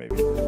maybe.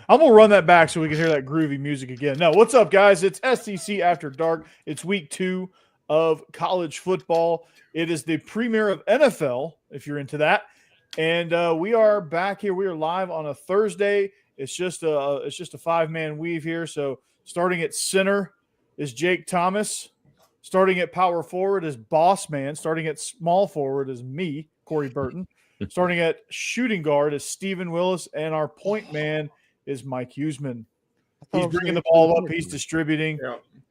I'm going to run that back so we can hear that groovy music again. No, what's up, guys? It's SEC After Dark. It's week 2 of college football. It is the premiere of NFL, if you're into that. And we are back here. We are live on a Thursday. It's just a five-man weave here. So starting at center is Jake Thomas. Starting at power forward is Boss Man. Starting at small forward is me, Corey Burton. Starting at shooting guard is Stephen Willis. And our point man is Mike Huseman. He's bringing the ball up. He's distributing.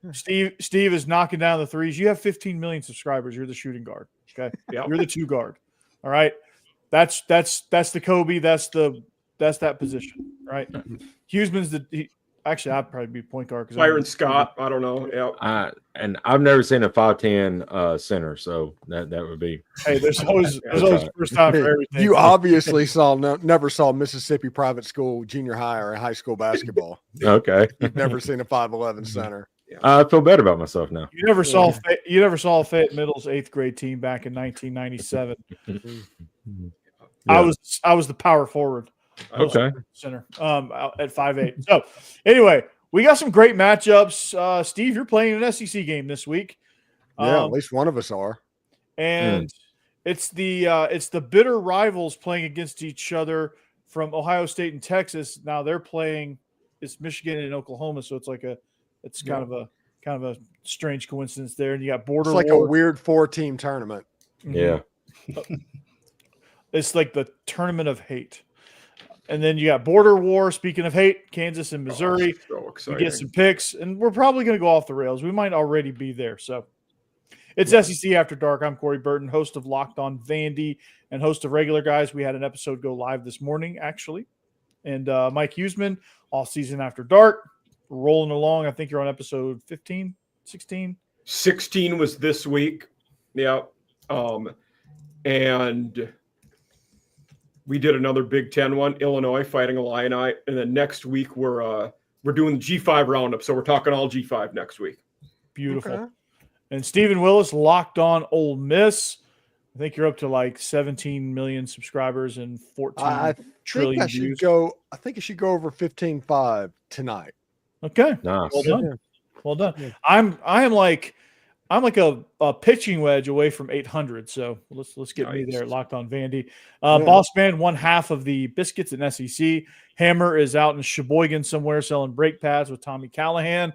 Yeah. Steve is knocking down the threes. You have 15 million subscribers. You're the shooting guard. Okay. Yep. You're the two guard. All right. That's the Kobe. That's that position. Right. Huseman's actually I'd probably be point guard. Kyron Scott. I don't know. Yeah. And I've never seen a 5'10" center, so that would be. Hey, there's always first time for everything. You obviously never saw Mississippi private school, junior high, or high school basketball. Okay. You've never seen a 5'11" center. Yeah. I feel better about myself now. You never saw Fayette Middle's 8th grade team back in 1997. Yeah. I was the power forward. Okay. Center at 5'8". So anyway, we got some great matchups. Steve, you're playing an SEC game this week. Yeah, at least one of us are. And it's the bitter rivals playing against each other from Ohio State and Texas. Now they're playing it's Michigan and Oklahoma, so it's kind of a strange coincidence there. And you got border. It's like war. a weird 4-team tournament. Yeah. It's like the tournament of hate. And then you got border war. Speaking of hate, Kansas and Missouri. You get some picks, and we're probably going to go off the rails. We might already be there. So it's SEC After Dark. I'm Corey Burton, host of Locked On Vandy and host of Regular Guys. We had an episode go live this morning, actually. And Mike Huseman, All Season After Dark, rolling along. I think you're on episode 15, 16. 16 was this week. Yeah. And we did another Big Ten one, Illinois fighting Illini, and then next week we're doing the G5 roundup, so we're talking all G5 next week. Beautiful. Okay. And Stephen Willis, Locked On Ole Miss. I think you're up to like 17 million subscribers and 14 trillion views. I think it should go over 15.5 tonight. Okay. Nice. Well done. Well done. Yeah. I'm like a pitching wedge away from 800. So let's get me there. Locked On Vandy. Boss Man won half of the biscuits in SEC. Hammer is out in Sheboygan somewhere selling brake pads with Tommy Callahan.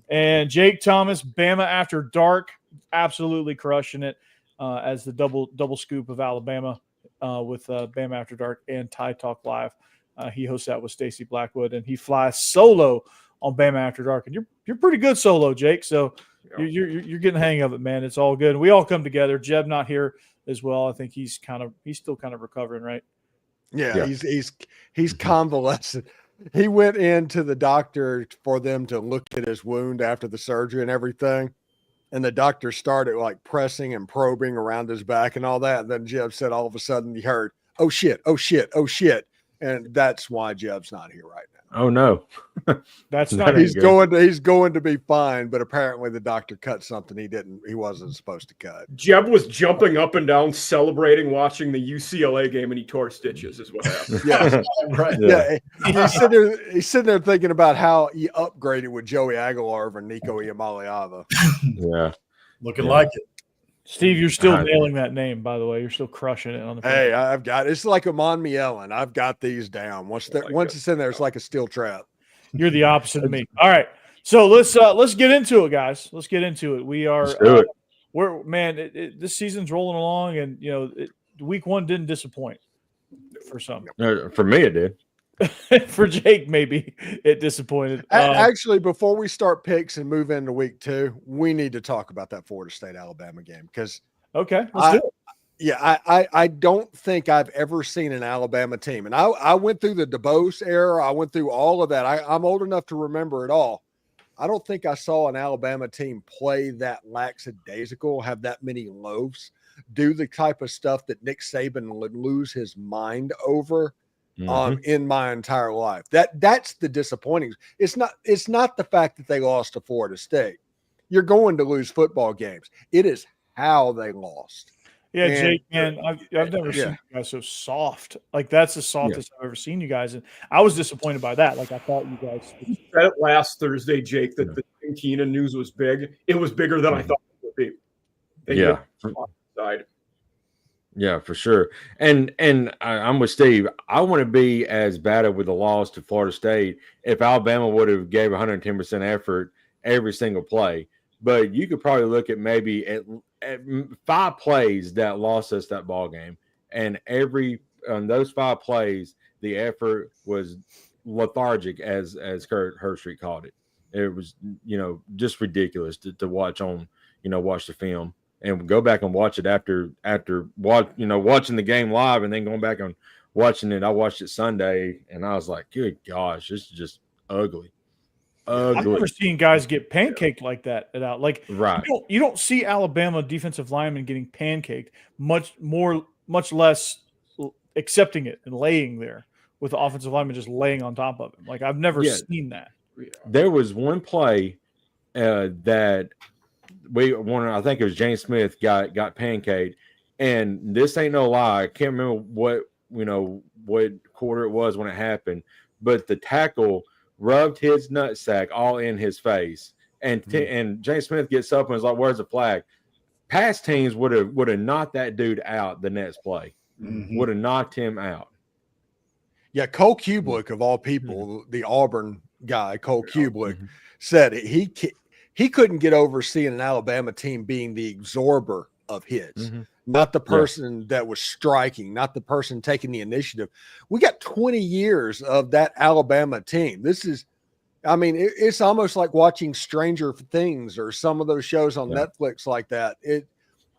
And Jake Thomas, Bama After Dark, absolutely crushing it as the double scoop of Alabama with Bama After Dark and Tide Talk Live. He hosts that with Stacy Blackwood, and he flies solo on Bama After Dark. And you're pretty good solo, Jake. So you're getting the hang of it, man. It's all good. We all come together. Jeb not here as well. I think he's still kind of recovering, right? Yeah. He's convalescent. He went into the doctor for them to look at his wound after the surgery and everything. And the doctor started like pressing and probing around his back and all that. And then Jeb said all of a sudden he heard, oh shit. And that's why Jeb's not here right now. Oh no. That's not he's going to be fine, but apparently the doctor cut something he wasn't supposed to cut. Jeb was jumping up and down, celebrating, watching the UCLA game, and he tore stitches, is what happened. Yeah. Right. Yeah. He's sitting there thinking about how he upgraded with Joey Aguilar over Nico Iamaleava. Yeah. Looking like it. Steve, you're still nailing that name, by the way. You're still crushing it on the phone. Hey, I've got it's like Amon Mielen. I've got these down. Once it's in there, it's like a steel trap. You're the opposite of me. All right. So let's get into it, guys. Let's get into it. We are this season's rolling along, and week 1 didn't disappoint for some. For me it did. For Jake, maybe it disappointed. Actually, before we start picks and move into week 2, we need to talk about that Florida State Alabama game because let's do it. Yeah, I don't think I've ever seen an Alabama team. And I went through the DeBose era. I went through all of that. I'm old enough to remember it all. I don't think I saw an Alabama team play that lackadaisical, have that many loafs, do the type of stuff that Nick Saban would lose his mind over in my entire life. That's the disappointing. It's not the fact that they lost to Florida State. You're going to lose football games. It is how they lost. Yeah, And, Jake, man, I've never seen you guys so soft. Like, that's the softest I've ever seen you guys. And I was disappointed by that. Like, I thought you guys said it last Thursday, Jake, that the Keenan news was big. It was bigger than I thought it would be. Yeah, for sure. And I'm with Steve. I want to be as bad with the loss to Florida State if Alabama would have gave 110% effort every single play. But you could probably look at maybe at 5 plays that lost us that ball game, and on those 5 plays, the effort was lethargic, as Kurt Herstreet called it. It was just ridiculous to watch watch the film and go back and watch it after watching the game live and then going back and watching it. I watched it Sunday and I was like, good gosh, this is just ugly. I've never seen guys get pancaked like that. Like, right. You don't see Alabama defensive linemen getting pancaked, much less accepting it and laying there with the offensive lineman just laying on top of him. Like, I've never seen that. There was one play that I think it was James Smith got pancaked, and this ain't no lie. I can't remember what quarter it was when it happened, but the tackle rubbed his nutsack all in his face, and James Smith gets up and is like, "Where's the flag?" Past teams would have knocked that dude out the next play. Would have knocked him out. Yeah, Cole Kubelik, of all people, the Auburn guy, Cole Kubelik, said he couldn't get over seeing an Alabama team being the absorber of his, not the person that was striking, not the person taking the initiative. We got 20 years of that Alabama team. It's almost like watching Stranger Things or some of those shows on Netflix like that.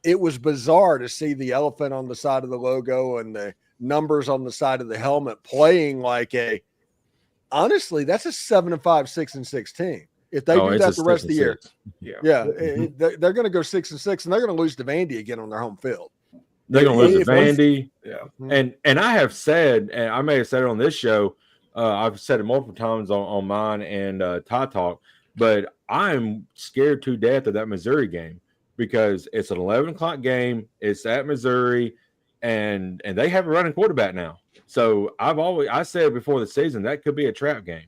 It was bizarre to see the elephant on the side of the logo and the numbers on the side of the helmet playing like honestly, that's a 7-5, 6-6 team. If they do that the rest of the year, they're going to go 6-6, and they're going to lose to Vandy again on their home field. They're going to lose to Vandy. And I have said, and I may have said it on this show, I've said it multiple times on mine and Tie Talk, but I'm scared to death of that Missouri game because it's an 11 o'clock game. It's at Missouri, and they have a running quarterback now. So I said before the season that could be a trap game.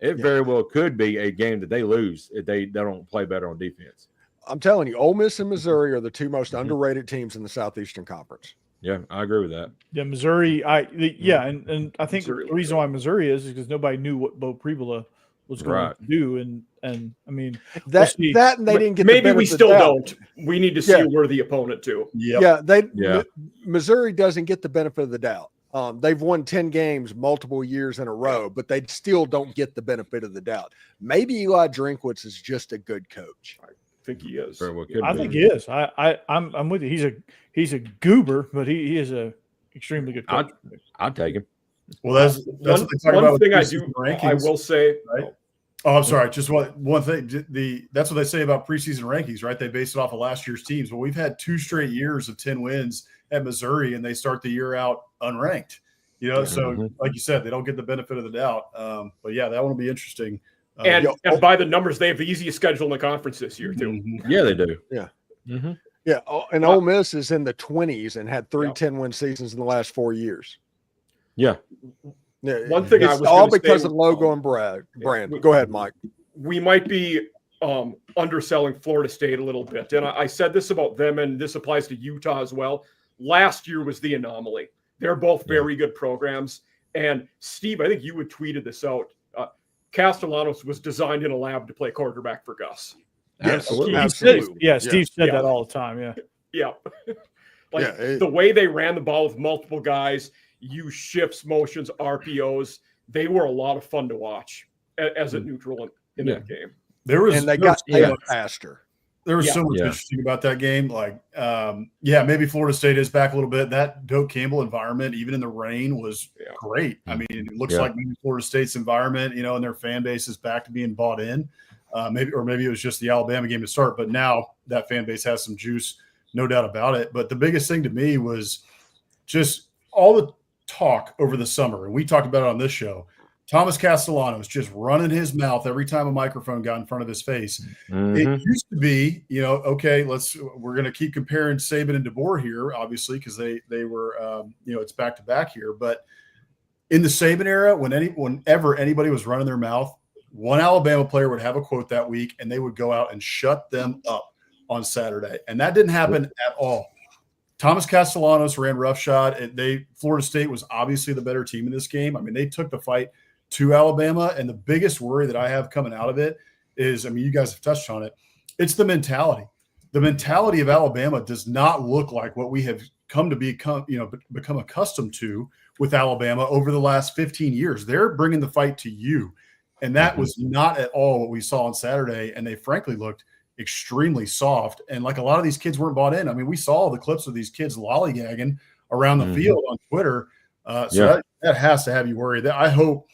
It very well could be a game that they lose if they don't play better on defense. I'm telling you, Ole Miss and Missouri are the 2 most underrated teams in the Southeastern Conference. Yeah, I agree with that. Yeah, Missouri. And I think the reason why Missouri is because nobody knew what Bo Pribula was going to do, and I mean that and they didn't get. Maybe we still don't. We need to see where the opponent too. Missouri doesn't get the benefit of the doubt. They've won 10 games multiple years in a row, but they still don't get the benefit of the doubt. Maybe Eli Drinkwitz is just a good coach. I think he is. I think he is. I'm with you. He's a goober, but he is a extremely good coach. I'd take him. Well, that's what they talk about. One thing I will say. Right? Oh, I'm sorry. Just one thing. That's what they say about preseason rankings, right? They base it off of last year's teams. Well, we've had 2 straight years of 10 wins at Missouri, and they start the year out unranked. So like you said, they don't get the benefit of the doubt. But yeah, that one will be interesting. And by the numbers, they have the easiest schedule in the conference this year too. Yeah, they do. Yeah. Yeah. And Ole Miss is in the 20s and had 3 10-win seasons in the last 4 years. Yeah. One thing it's all because of logo and brand. Go ahead, Mike. We might be underselling Florida State a little bit. And I said this about them, and this applies to Utah as well. Last year was the anomaly. They're both very good programs. And Steve, I think you had tweeted this out. Castellanos was designed in a lab to play quarterback for Gus. Absolutely. Steve said that all the time. Yeah. The way they ran the ball with multiple guys, use shifts, motions, RPOs, they were a lot of fun to watch as a neutral in that game. They got faster. There was Yeah. so much interesting about that game. Like, maybe Florida State is back a little bit. That Doak Campbell environment, even in the rain, was great. I mean, it looks like maybe Florida State's environment, and their fan base is back to being bought in. Maybe it was just the Alabama game to start, but now that fan base has some juice, no doubt about it. But the biggest thing to me was just all the talk over the summer, and we talked about it on this show. Thomas Castellanos just running his mouth every time a microphone got in front of his face. It used to be, okay, we're going to keep comparing Saban and DeBoer here, obviously, because they were, it's back to back here. But in the Saban era, whenever anybody was running their mouth, one Alabama player would have a quote that week, and they would go out and shut them up on Saturday. And that didn't happen at all. Thomas Castellanos ran roughshod. Florida State was obviously the better team in this game. I mean, they took the fight to Alabama, and the biggest worry that I have coming out of it is, you guys have touched on it, it's the mentality. The mentality of Alabama does not look like what we have come to become accustomed to with Alabama over the last 15 years. They're bringing the fight to you, and that was not at all what we saw on Saturday, and they frankly looked extremely soft, and like a lot of these kids weren't bought in. I mean, we saw the clips of these kids lollygagging around the field on Twitter, that has to have you worried. I hope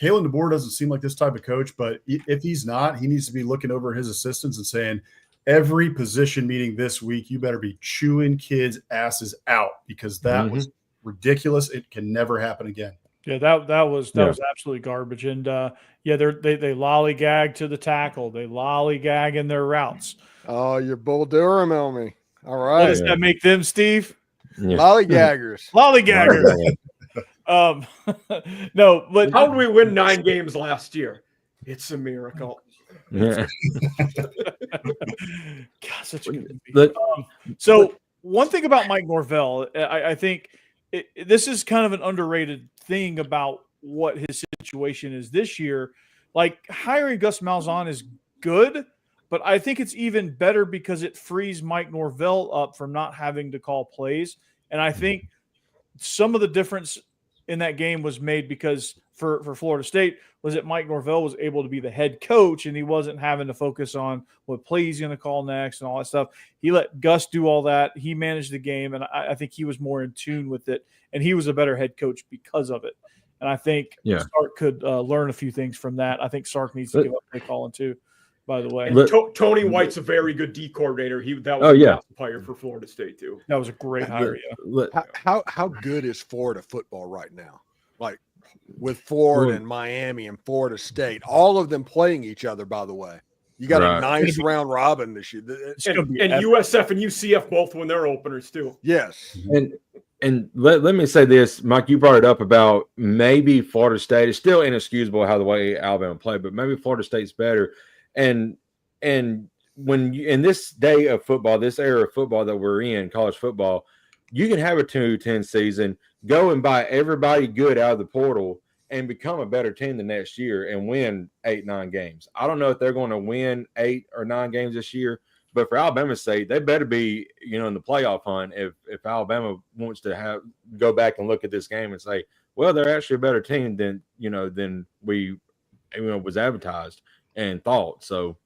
Kalen DeBoer doesn't seem like this type of coach, but if he's not, he needs to be looking over his assistants and saying, every position meeting this week, you better be chewing kids' asses out, because that was ridiculous. It can never happen again. Yeah, that was absolutely garbage. And they lollygag to the tackle. They lollygag in their routes. Oh, you're Bull Durham on me. All right. What does that make them, Steve? Lollygaggers. Lollygaggers. No, but how did we win 9 games last year? It's a miracle. Yeah. God, such a good movie. So one thing about Mike Norvell, I think this is kind of an underrated thing about what his situation is this year. Like, hiring Gus Malzahn is good, but I think it's even better because it frees Mike Norvell up from not having to call plays. And I think some of the difference in that game was made because for Florida State was that Mike Norvell was able to be the head coach, and he wasn't having to focus on what play he's going to call next and all that stuff. He let Gus do all that. He managed the game, and I think he was more in tune with it, and he was a better head coach because of it. And I think Sark could learn a few things from that. I think Sark needs to give up play calling too, by the way. Tony White's a very good D coordinator. That was a hire for Florida State too. That was a great hire. Yeah. How good is Florida football right now? Like with Florida and Miami and Florida State, all of them playing each other. By the way, you got a nice round robin this year. And USF and UCF both win their openers too. Yes. And let me say this, Mike, you brought it up about maybe Florida State is still inexcusable how the way Alabama played, but maybe Florida State's better. And when you, in this day of football, this era of football that we're in, college football, you can have a 2-10 season, go and buy everybody good out of the portal and become a better team the next year and win 8-9 games. I don't know if they're going to win 8 or 9 games this year, but for Alabama's sake, they better be, in the playoff hunt if Alabama wants to go back and look at this game and say, well, they're actually a better team than we was advertised and thought. So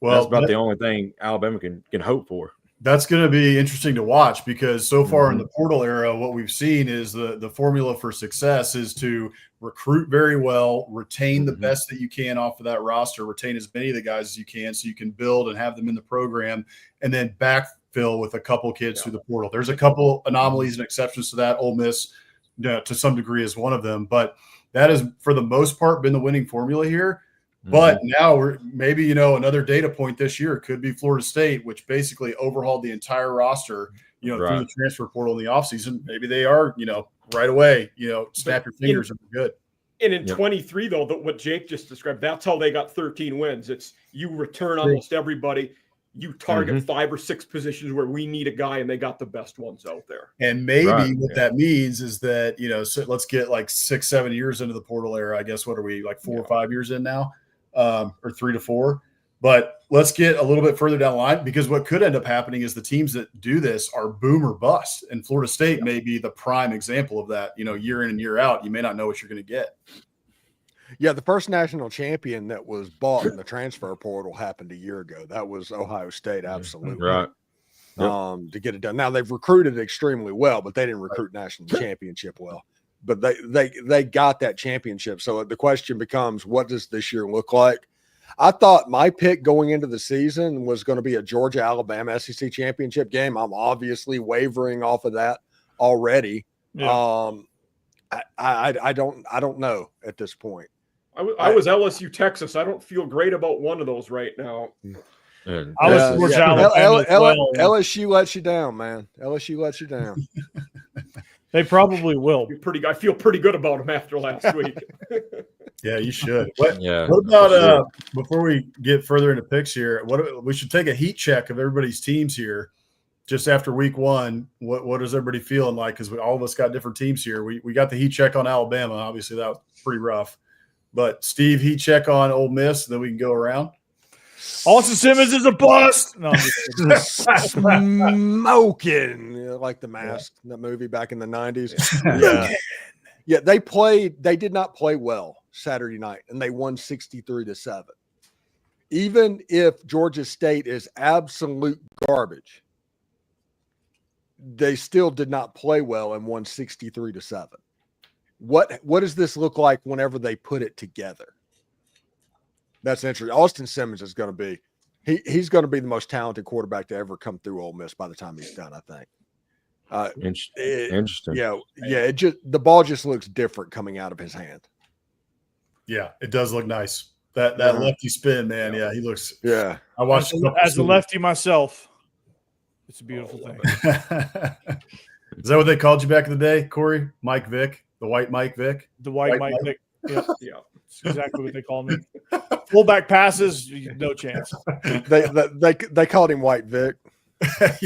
that's about the only thing Alabama can hope for. That's going to be interesting to watch, because so far in the portal era, what we've seen is the formula for success is to recruit very well, retain the best that you can off of that roster, retain as many of the guys as you can so you can build and have them in the program, and then backfill with a couple kids through the portal. There's a couple anomalies and exceptions to that. Ole Miss, to some degree, is one of them, but that has, for the most part, been the winning formula here. But now we're maybe, another data point this year could be Florida State, which basically overhauled the entire roster, through the transfer portal in the offseason. Maybe they are, right away, snap your fingers and we're good. And in 23, though, what Jake just described, that's how they got 13 wins. It's you return almost everybody. You target 5 or 6 positions where we need a guy, and they got the best ones out there. And maybe what that means is that, so let's get like 6-7 years into the portal era. I guess, what are we, like 4 or 5 years in now? Or 3 to 4, but let's get a little bit further down the line, because what could end up happening is the teams that do this are boom or bust, and Florida State may be the prime example of that. Year in and year out, you may not know what you're going to get. Yeah, the first national champion that was bought in the transfer portal happened a year ago. That was Ohio State, absolutely. Right. Yep. To get it done. Now they've recruited extremely well, but they didn't recruit national championship well. But they got that championship. So the question becomes, what does this year look like? I thought my pick going into the season was going to be a Georgia-Alabama SEC championship game. I'm obviously wavering off of that already. Yeah. I don't know at this point. I was LSU Texas. I don't feel great about one of those right now. I was Georgia Alabama as well. LSU lets you down, man. LSU lets you down. They probably will. I feel pretty good about them after last week. Yeah, you should. What for about sure. before we get further into picks here? We should take a heat check of everybody's teams here, just after week one. What is everybody feeling like? Because all of us got different teams here. We got the heat check on Alabama. Obviously, that was pretty rough. But Steve, heat check on Ole Miss. Then we can go around. Austin Simmons is a bust. No, smoking, like The Mask, that movie back in the 90s. Yeah, they did not play well Saturday night, and they won 63-7. Even if Georgia State is absolute garbage, they still did not play well and won 63-7. What does this look like whenever they put it together? That's interesting. Austin Simmons is going to be he's going to be the most talented quarterback to ever come through Ole Miss by the time he's done, I think. Interesting. Yeah. The ball just looks different coming out of his hand. Yeah, it does look nice. That lefty spin, man. Yeah, he looks. Yeah, I watched as a lefty myself. It's a beautiful thing. Is that what they called you back in the day, Corey? Mike Vick, the white Mike Vick, the white Mike Vick. Yep. Yeah. That's exactly what they called me. Fullback passes, no chance. They called him White Vic. I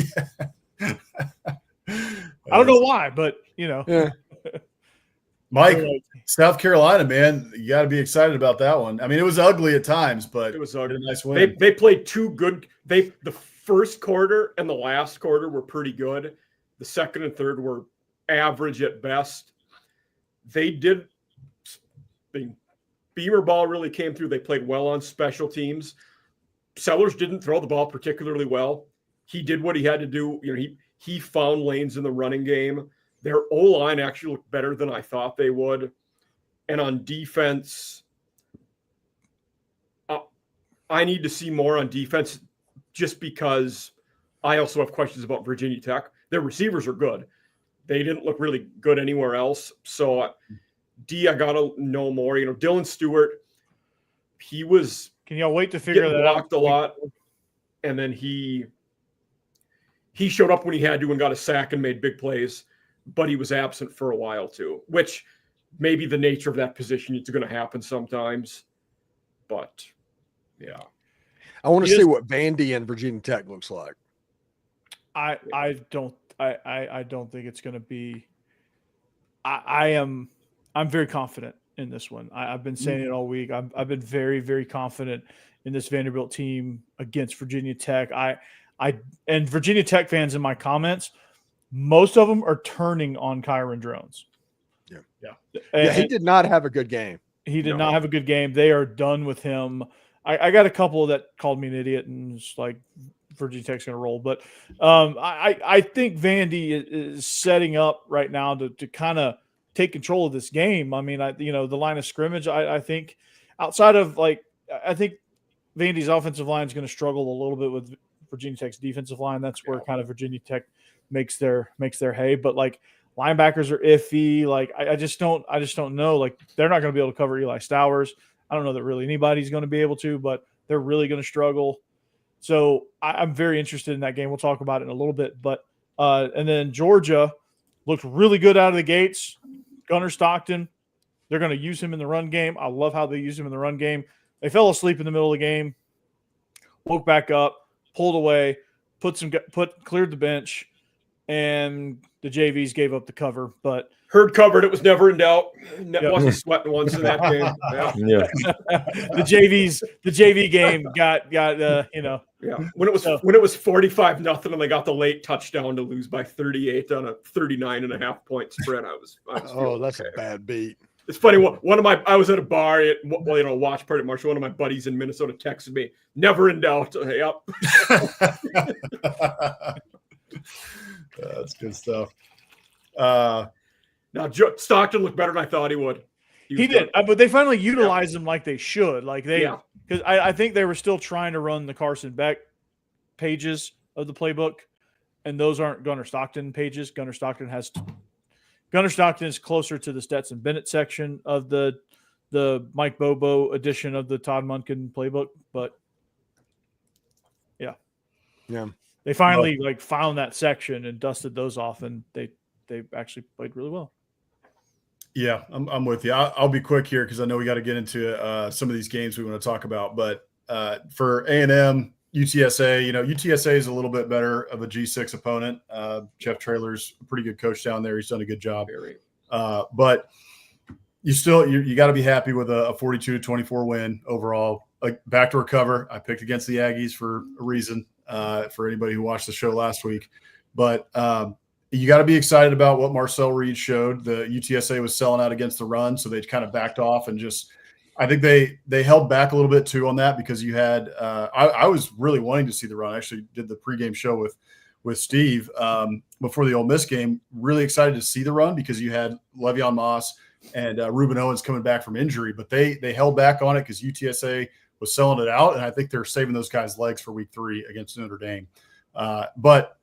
don't know why, but Yeah. Mike, South Carolina, man, you got to be excited about that one. I mean, it was ugly at times, but it was ugly. A nice win. They played two good. The first quarter and the last quarter were pretty good. The second and third were average at best. Beamer ball really came through. They played well on special teams. Sellers didn't throw the ball particularly well. He did what he had to do. He found lanes in the running game. Their O-line actually looked better than I thought they would. And on defense, I need to see more on defense just because I also have questions about Virginia Tech. Their receivers are good. They didn't look really good anywhere else. So I got to know more. Dylan Stewart, he was – can y'all wait to figure that out? Blocked a lot. And then he showed up when he had to and got a sack and made big plays, but he was absent for a while too, which maybe the nature of that position is going to happen sometimes. But, yeah. I want to see what Vandy and Virginia Tech looks like. I don't think it's going to be – I'm very confident in this one. I've been saying it all week. I've been very, very confident in this Vanderbilt team against Virginia Tech. And Virginia Tech fans in my comments, most of them are turning on Kyron Drones. Yeah. He did not have a good game. He did not have a good game. They are done with him. I got a couple that called me an idiot and just like Virginia Tech's going to roll. But I think Vandy is setting up right now to kind of take control of this game. I mean, the line of scrimmage, I think outside of I think Vandy's offensive line is going to struggle a little bit with Virginia Tech's defensive line. That's where kind of Virginia Tech makes their hay. But linebackers are iffy. I just don't know. They're not going to be able to cover Eli Stowers. I don't know that really anybody's going to be able to, but they're really going to struggle. So I'm very interested in that game. We'll talk about it in a little bit. But and then Georgia looked really good out of the gates. Gunnar Stockton, they're going to use him in the run game. I love how they use him in the run game. They fell asleep in the middle of the game, woke back up, pulled away, cleared the bench, and the JVs gave up the cover. But Hurd covered. It was never in doubt. Wasn't sweating once in that game. Yeah. The JV game got Yeah. When it was 45-0 and they got the late touchdown to lose by 38 on a 39.5 point spread, I was that's okay. a bad beat. It's funny. I was at a bar at watch party at Marshall. One of my buddies in Minnesota texted me, "Never in doubt." Yep. That's good stuff. Now Stockton looked better than I thought he would. He did, but they finally utilized him like they should. Like because I think they were still trying to run the Carson Beck pages of the playbook, and those aren't Gunnar Stockton pages. Gunnar Stockton is closer to the Stetson Bennett section of the Mike Bobo edition of the Todd Monken playbook. But yeah, they finally found that section and dusted those off, and they actually played really well. Yeah, I'm with you. I'll be quick here because I know we got to get into some of these games we want to talk about. But for A&M, UTSA, UTSA is a little bit better of a G6 opponent. Jeff Traylor's a pretty good coach down there. He's done a good job. But you got to be happy with a 42-24 win overall. Backdoor cover. I picked against the Aggies for a reason. For anybody who watched the show last week, but you got to be excited about what Marcel Reed showed. The UTSA was selling out against the run, so they kind of backed off and I think they held back a little bit too on that because you had I was really wanting to see the run. I actually did the pregame show with Steve before the Ole Miss game. Really excited to see the run because you had Le'Veon Moss and Reuben Owens coming back from injury, but they held back on it because UTSA was selling it out, and I think they're saving those guys' legs for week 3 against Notre Dame. But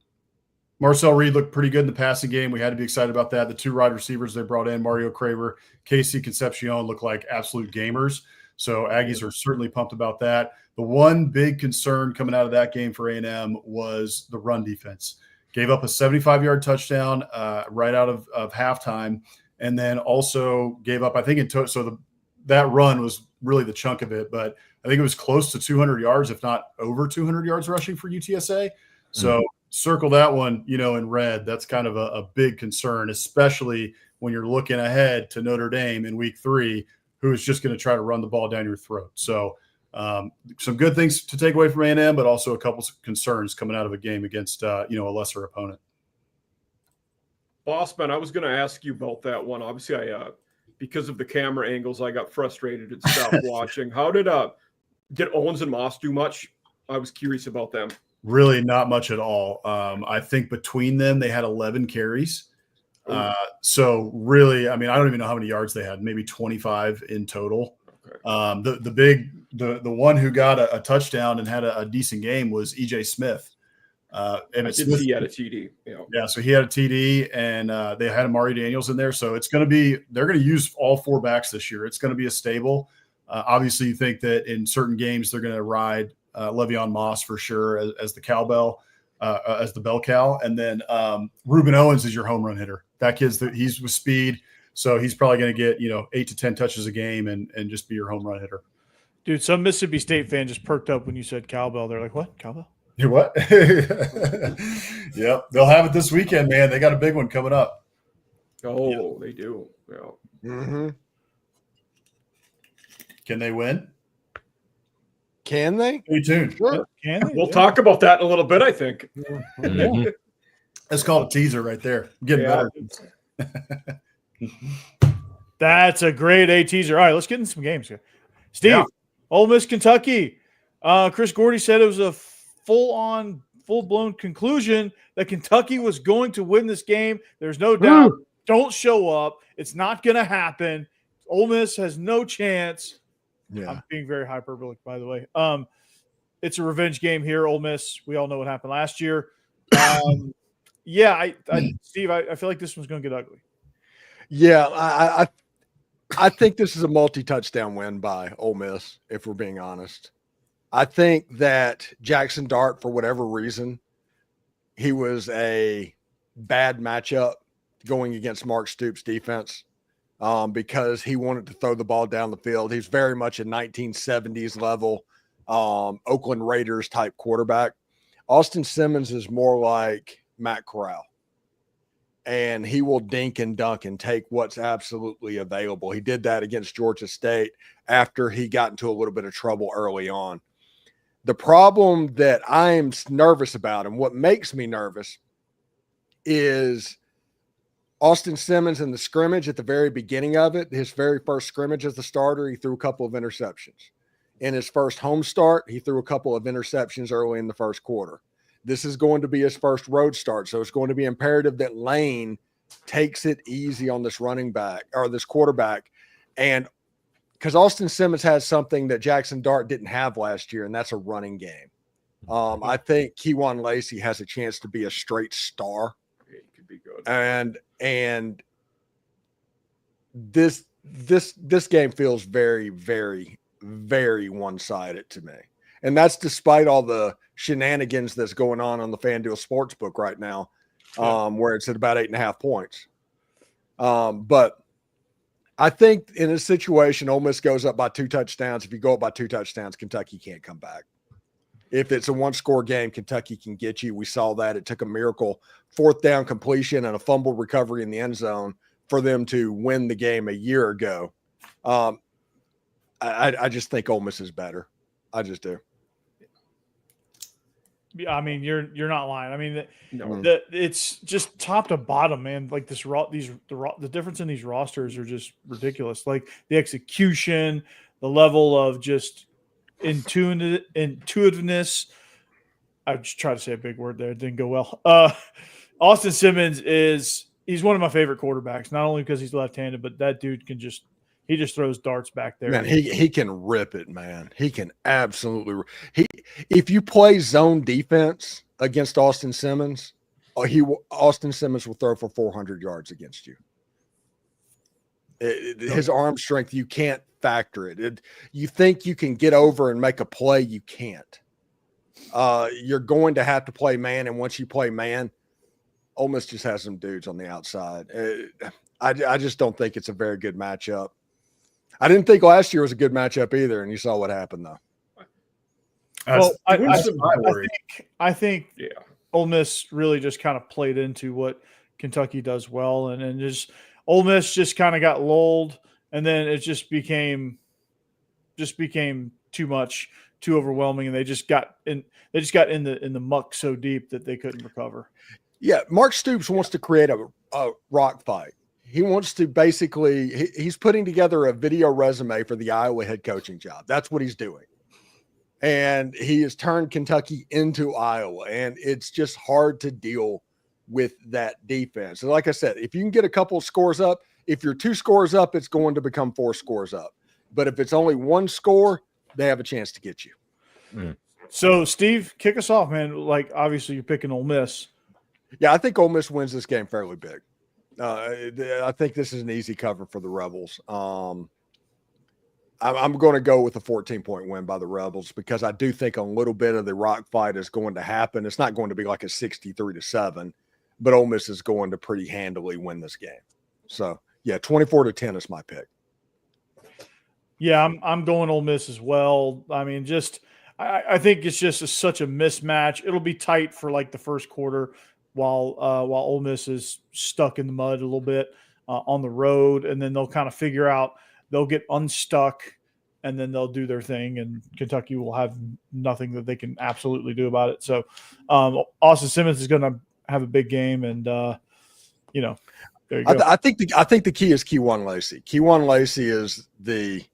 Marcel Reed looked pretty good in the passing game. We had to be excited about that. The 2 wide receivers they brought in, Mario Craver, Casey Concepcion, look like absolute gamers. So Aggies are certainly pumped about that. The one big concern coming out of that game for A&M was the run defense. Gave up a 75-yard touchdown right out of halftime, and then also gave up, I think, that run was really the chunk of it, but I think it was close to 200 yards, if not over 200 yards rushing for UTSA. So circle that one, in red. That's kind of a big concern, especially when you're looking ahead to Notre Dame in week 3, who is just going to try to run the ball down your throat. So some good things to take away from A&M, but also a couple of concerns coming out of a game against, a lesser opponent. Bossman, I was going to ask you about that one. Obviously, because of the camera angles, I got frustrated and stopped watching. How did Owens and Moss do much? I was curious about them. Really not much at all. I think between them, they had 11 carries. So really, I don't even know how many yards they had, maybe 25 in total. Okay. The one who got a touchdown and had a decent game was EJ Smith. And he had a TD. Yeah, so he had a TD, and they had Amari Daniels in there. So they're going to use all 4 backs this year. It's going to be a stable. Obviously, you think that in certain games they're going to ride Le'Veon Moss for sure as the cowbell, as the bell cow, and then Reuben Owens is your home run hitter. That he's with speed, so he's probably going to get 8 to 10 touches a game and just be your home run hitter. Dude, some Mississippi State fan just perked up when you said cowbell. They're like, "What cowbell?" You what? Yep, they'll have it this weekend, man. They got a big one coming up. Oh, They do. Yeah. Mm-hmm. Can they win? Can they? Stay tuned. Sure. Can they? We'll talk about that in a little bit, I think. Mhm. That's called a teaser right there. I'm getting better. That's a great A teaser. All right, let's get into some games here. Steve, Ole Miss, Kentucky. Chris Gordy said it was a full-blown conclusion that Kentucky was going to win this game. There's no doubt. Don't show up. It's not going to happen. Ole Miss has no chance. Yeah. I'm being very hyperbolic, by the way. It's a revenge game here, Ole Miss. We all know what happened last year. Steve, I feel like this one's going to get ugly. Yeah, I think this is a multi-touchdown win by Ole Miss, if we're being honest. I think that Jackson Dart, for whatever reason, he was a bad matchup going against Mark Stoops' defense because he wanted to throw the ball down the field. He's very much a 1970s level Oakland Raiders type quarterback. Austin Simmons is more like Matt Corral. And he will dink and dunk and take what's absolutely available. He did that against Georgia State after he got into a little bit of trouble early on. The problem that I'm nervous about and what makes me nervous is Austin Simmons in the scrimmage at the very beginning of it, his very first scrimmage as the starter, he threw a couple of interceptions. In his first home start, he threw a couple of interceptions early in the first quarter. This is going to be his first road start, so it's going to be imperative that Lane takes it easy on this running back or this quarterback. And because Austin Simmons has something that Jackson Dart didn't have last year, and that's a running game. I think Kyron Lacey has a chance to be a straight star. It could be good. And this game feels very, very, very one-sided to me. And that's despite all the shenanigans that's going on the FanDuel Sportsbook right now, where it's at about 8.5 points. But I think in a situation, Ole Miss goes up by 2 touchdowns. If you go up by 2 touchdowns, Kentucky can't come back. If it's a one-score game, Kentucky can get you. We saw that. It took a miracle 4th down completion and a fumble recovery in the end zone for them to win the game a year ago. I just think Ole Miss is better. I just do. Yeah, I mean, you're not lying. I mean, No. it's just top to bottom, man. Like the difference in these rosters are just ridiculous. Like the execution, the level of just intuitiveness. I just tried to say a big word there. It didn't go well. Austin Simmons he's one of my favorite quarterbacks, not only because he's left-handed, but that dude can just throws darts back there. Man, he can rip it, man. He can absolutely if you play zone defense against Austin Simmons, Austin Simmons will throw for 400 yards against you. His arm strength, you can't factor it. You think you can get over and make a play, you can't. You're going to have to play man, and once you play man, Ole Miss just has some dudes on the outside. I just don't think it's a very good matchup. I didn't think last year was a good matchup either, and you saw what happened though. Well, I think Yeah. Ole Miss really just kind of played into what Kentucky does well, and just Ole Miss just kind of got lulled, and then it just became too much, too overwhelming, and they just got in the muck so deep that they couldn't recover. Yeah, Mark Stoops wants to create a rock fight. He wants to he's putting together a video resume for the Iowa head coaching job. That's what he's doing. And he has turned Kentucky into Iowa, and it's just hard to deal with that defense. And like I said, if you can get a couple of scores up, if you're 2 scores up, it's going to become 4 scores up. But if it's only 1 score, they have a chance to get you. So, Steve, kick us off, man. Like, obviously, you're picking Ole Miss. Yeah, I think Ole Miss wins this game fairly big. I think this is an easy cover for the Rebels. I'm going to go with a 14-point win by the Rebels because I do think a little bit of the rock fight is going to happen. It's not going to be like a 63-7, but Ole Miss is going to pretty handily win this game. So, yeah, 24-10 is my pick. Yeah, I'm going Ole Miss as well. I mean, I think it's just such a mismatch. It'll be tight for like the first quarter while Ole Miss is stuck in the mud a little bit on the road, and then they'll kind of figure out, they'll get unstuck, and then they'll do their thing, and Kentucky will have nothing that they can absolutely do about it. So Austin Simmons is going to have a big game, and there you go. I think the key is Kyron Lacey. Kyron Lacey is the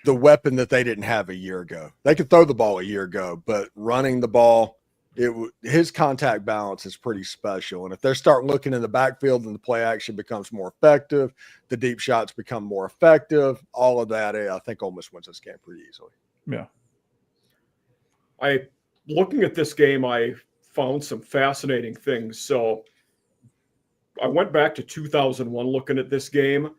weapon that they didn't have a year ago. They could throw the ball a year ago, but running the ball, his contact balance is pretty special. And if they start looking in the backfield and the play action becomes more effective, the deep shots become more effective, all of that, I think Ole Miss wins this game pretty easily. Yeah. Looking at this game, I found some fascinating things. So I went back to 2001 looking at this game.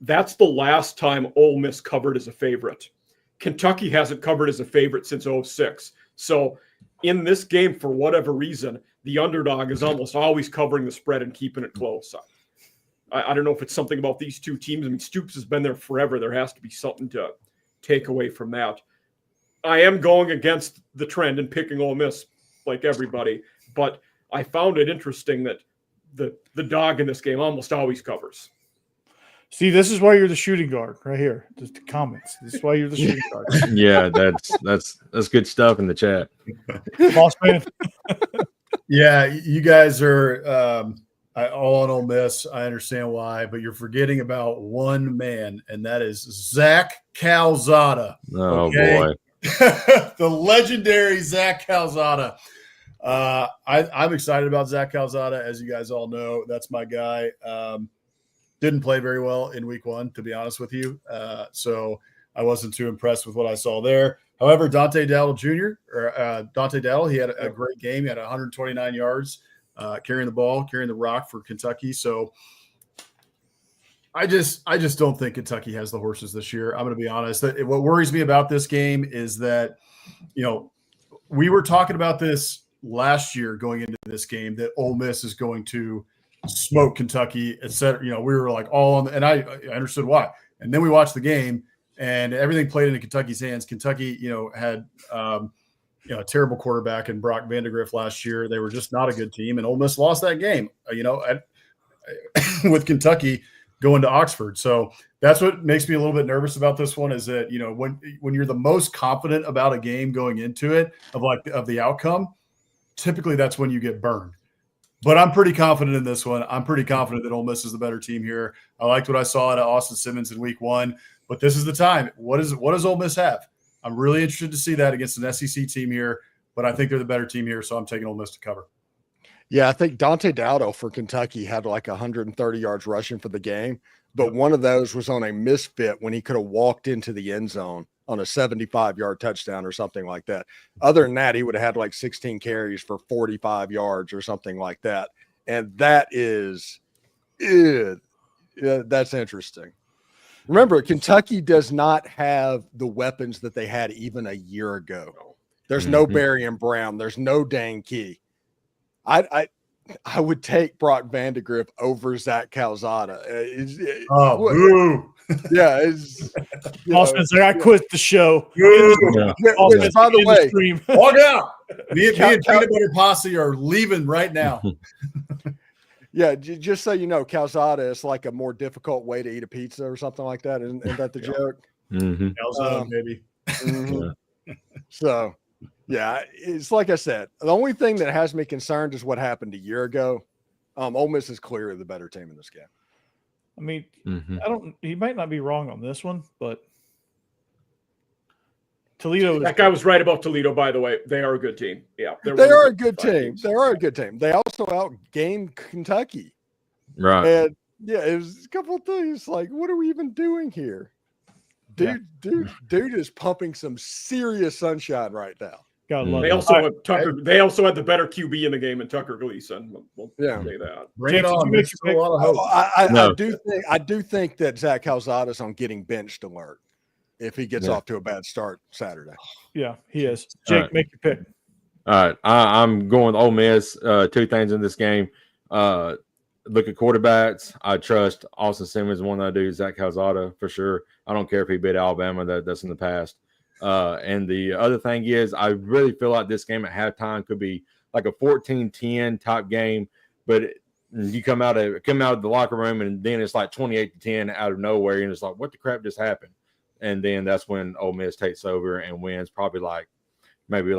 That's the last time Ole Miss covered as a favorite. Kentucky hasn't covered as a favorite since 2006. So in this game, for whatever reason, the underdog is almost always covering the spread and keeping it close. I don't know if it's something about these two teams. I mean, Stoops has been there forever. There has to be something to take away from that. I am going against the trend and picking Ole Miss like everybody, but I found it interesting that the dog in this game almost always covers. See, this is why you're the shooting guard right here. Just the comments. This is why you're the shooting guard. Yeah, that's good stuff in the chat. Boss man. Yeah, you guys are all on Ole Miss. I understand why, but you're forgetting about one man, and that is Zach Calzada. Oh boy, the legendary Zach Calzada. I'm excited about Zach Calzada, as you guys all know. That's my guy. Didn't play very well in week 1, to be honest with you. So I wasn't too impressed with what I saw there. However, Dante Dowdle Jr. He had a great game. He had 129 yards carrying the ball, carrying the rock for Kentucky. So I just don't think Kentucky has the horses this year. I'm going to be honest. What worries me about this game is that, we were talking about this last year going into this game, that Ole Miss is going to smoke Kentucky, et cetera. We were like all on, and I understood why. And then we watched the game, and everything played into Kentucky's hands. Kentucky, had a terrible quarterback in Brock Vandegrift last year. They were just not a good team, and Ole Miss lost that game. With Kentucky going to Oxford. So that's what makes me a little bit nervous about this one, is that when you're the most confident about a game going into it of the outcome, typically that's when you get burned. But I'm pretty confident in this one. I'm pretty confident that Ole Miss is the better team here. I liked what I saw out of Austin Simmons in week 1, but this is the time. What does Ole Miss have? I'm really interested to see that against an SEC team here, but I think they're the better team here, so I'm taking Ole Miss to cover. Yeah, I think Dante Dowdle for Kentucky had like 130 yards rushing for the game, but one of those was on a misfit when he could have walked into the end zone on a 75-yard touchdown or something like that. Other than that, he would have had like 16 carries for 45 yards or something like that. And that is that's interesting. Remember, Kentucky does not have the weapons that they had even a year ago. There's no Barry and Brown. There's no Dan Key. I would take Brock Vandegrift over Zach Calzada. Boo. Yeah. Austin's like, I quit the show. Yeah. Which, by the way, walk out. Me and Peanut Butter Posse are leaving right now. Yeah, just so you know, Calzada is like a more difficult way to eat a pizza or something like that. Isn't that the joke? Calzada, baby. So, yeah, it's like I said, the only thing that has me concerned is what happened a year ago. Ole Miss is clearly the better team in this game. I mean, he might not be wrong on this one, but Toledo. That guy was right about Toledo, by the way. They are a good team. Yeah, they are a good team. They are a good team. They also outgained Kentucky. Right. And yeah, it was a couple of things like, what are we even doing here? Dude is pumping some serious sunshine right now. God, they also had Tucker. They also had the better QB in the game, and Tucker Gleason. We'll say that. Bring it on. There's a lot of hope. I do think that Zach Calzada's on getting benched alert if he gets off to a bad start Saturday. Yeah, he is. Jake, make your pick. All right, I'm going with Ole Miss. 2 things in this game. Look at quarterbacks. I trust Austin Simmons. One that I do, Zach Calzada for sure. I don't care if he beat Alabama. That's in the past. And the other thing is, I really feel like this game at halftime could be like a 14-10 type game, but you come out of the locker room and then it's like 28-10 out of nowhere, and it's like, what the crap just happened? And then that's when Ole Miss takes over and wins, probably maybe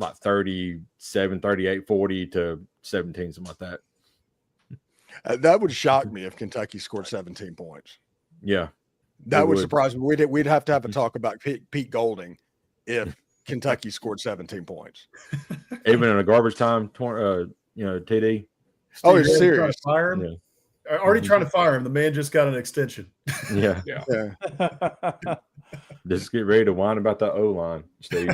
37, 38, 40 to 17, something like that. That would shock me if Kentucky scored 17 points. Yeah. That would surprise me. We'd have to have a talk about Pete Golding if Kentucky scored 17 points. Even in a garbage time, TD. Oh, you're serious? Fire him? Yeah. Already trying to fire him. The man just got an extension. Yeah. Just get ready to whine about the O-line, Steve.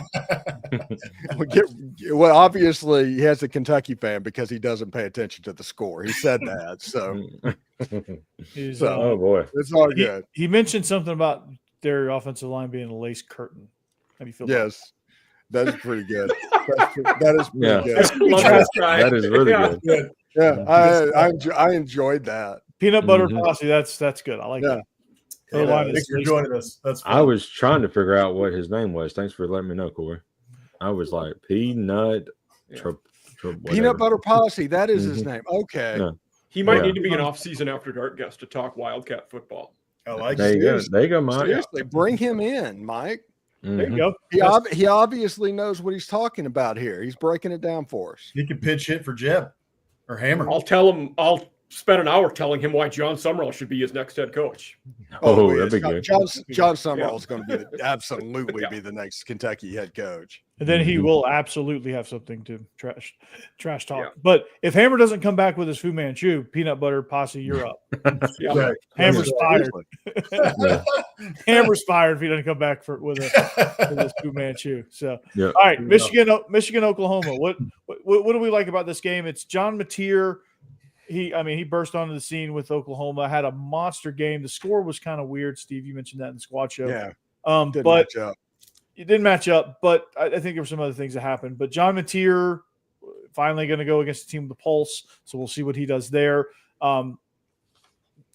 Well, obviously, he has a Kentucky fan because he doesn't pay attention to the score. He said that. So, oh, boy. It's all good. He mentioned something about their offensive line being a lace curtain. How do you feel about that? That is pretty good. That is pretty good. That is really good. Yeah, I enjoyed that. Peanut butter posse. That's good. I like that. Thanks for joining us. That's fun. I was trying to figure out what his name was. Thanks for letting me know, Corey. I was like, Peanut Butter Posse. That is his name. Okay. Yeah. He might need to be an off-season After Dark guest to talk Wildcat football. I like there it. There you go, Mike. Seriously, bring him in, Mike. There you go. He obviously knows what he's talking about here. He's breaking it down for us. He can pinch hit for Jeb. or Hammer. I'll spend an hour telling him why John Summerall should be his next head coach. Oh, yes. that'd be good. John Summerall is going to be absolutely be the next Kentucky head coach. And then he will absolutely have something to trash talk. Yeah. But if Hammer doesn't come back with his Fu Manchu, peanut butter posse, you're up. Yeah. Hammer's fired. Hammer's fired if he doesn't come back with his Fu Manchu. So, all right, Michigan, Oklahoma. What do we like about this game? It's John Mateer. He burst onto the scene with Oklahoma, had a monster game. The score was kind of weird. Steve, you mentioned that in the squad show. Yeah. But it didn't match up, but I think there were some other things that happened. But John Mateer finally going to go against the team with the pulse, so we'll see what he does there.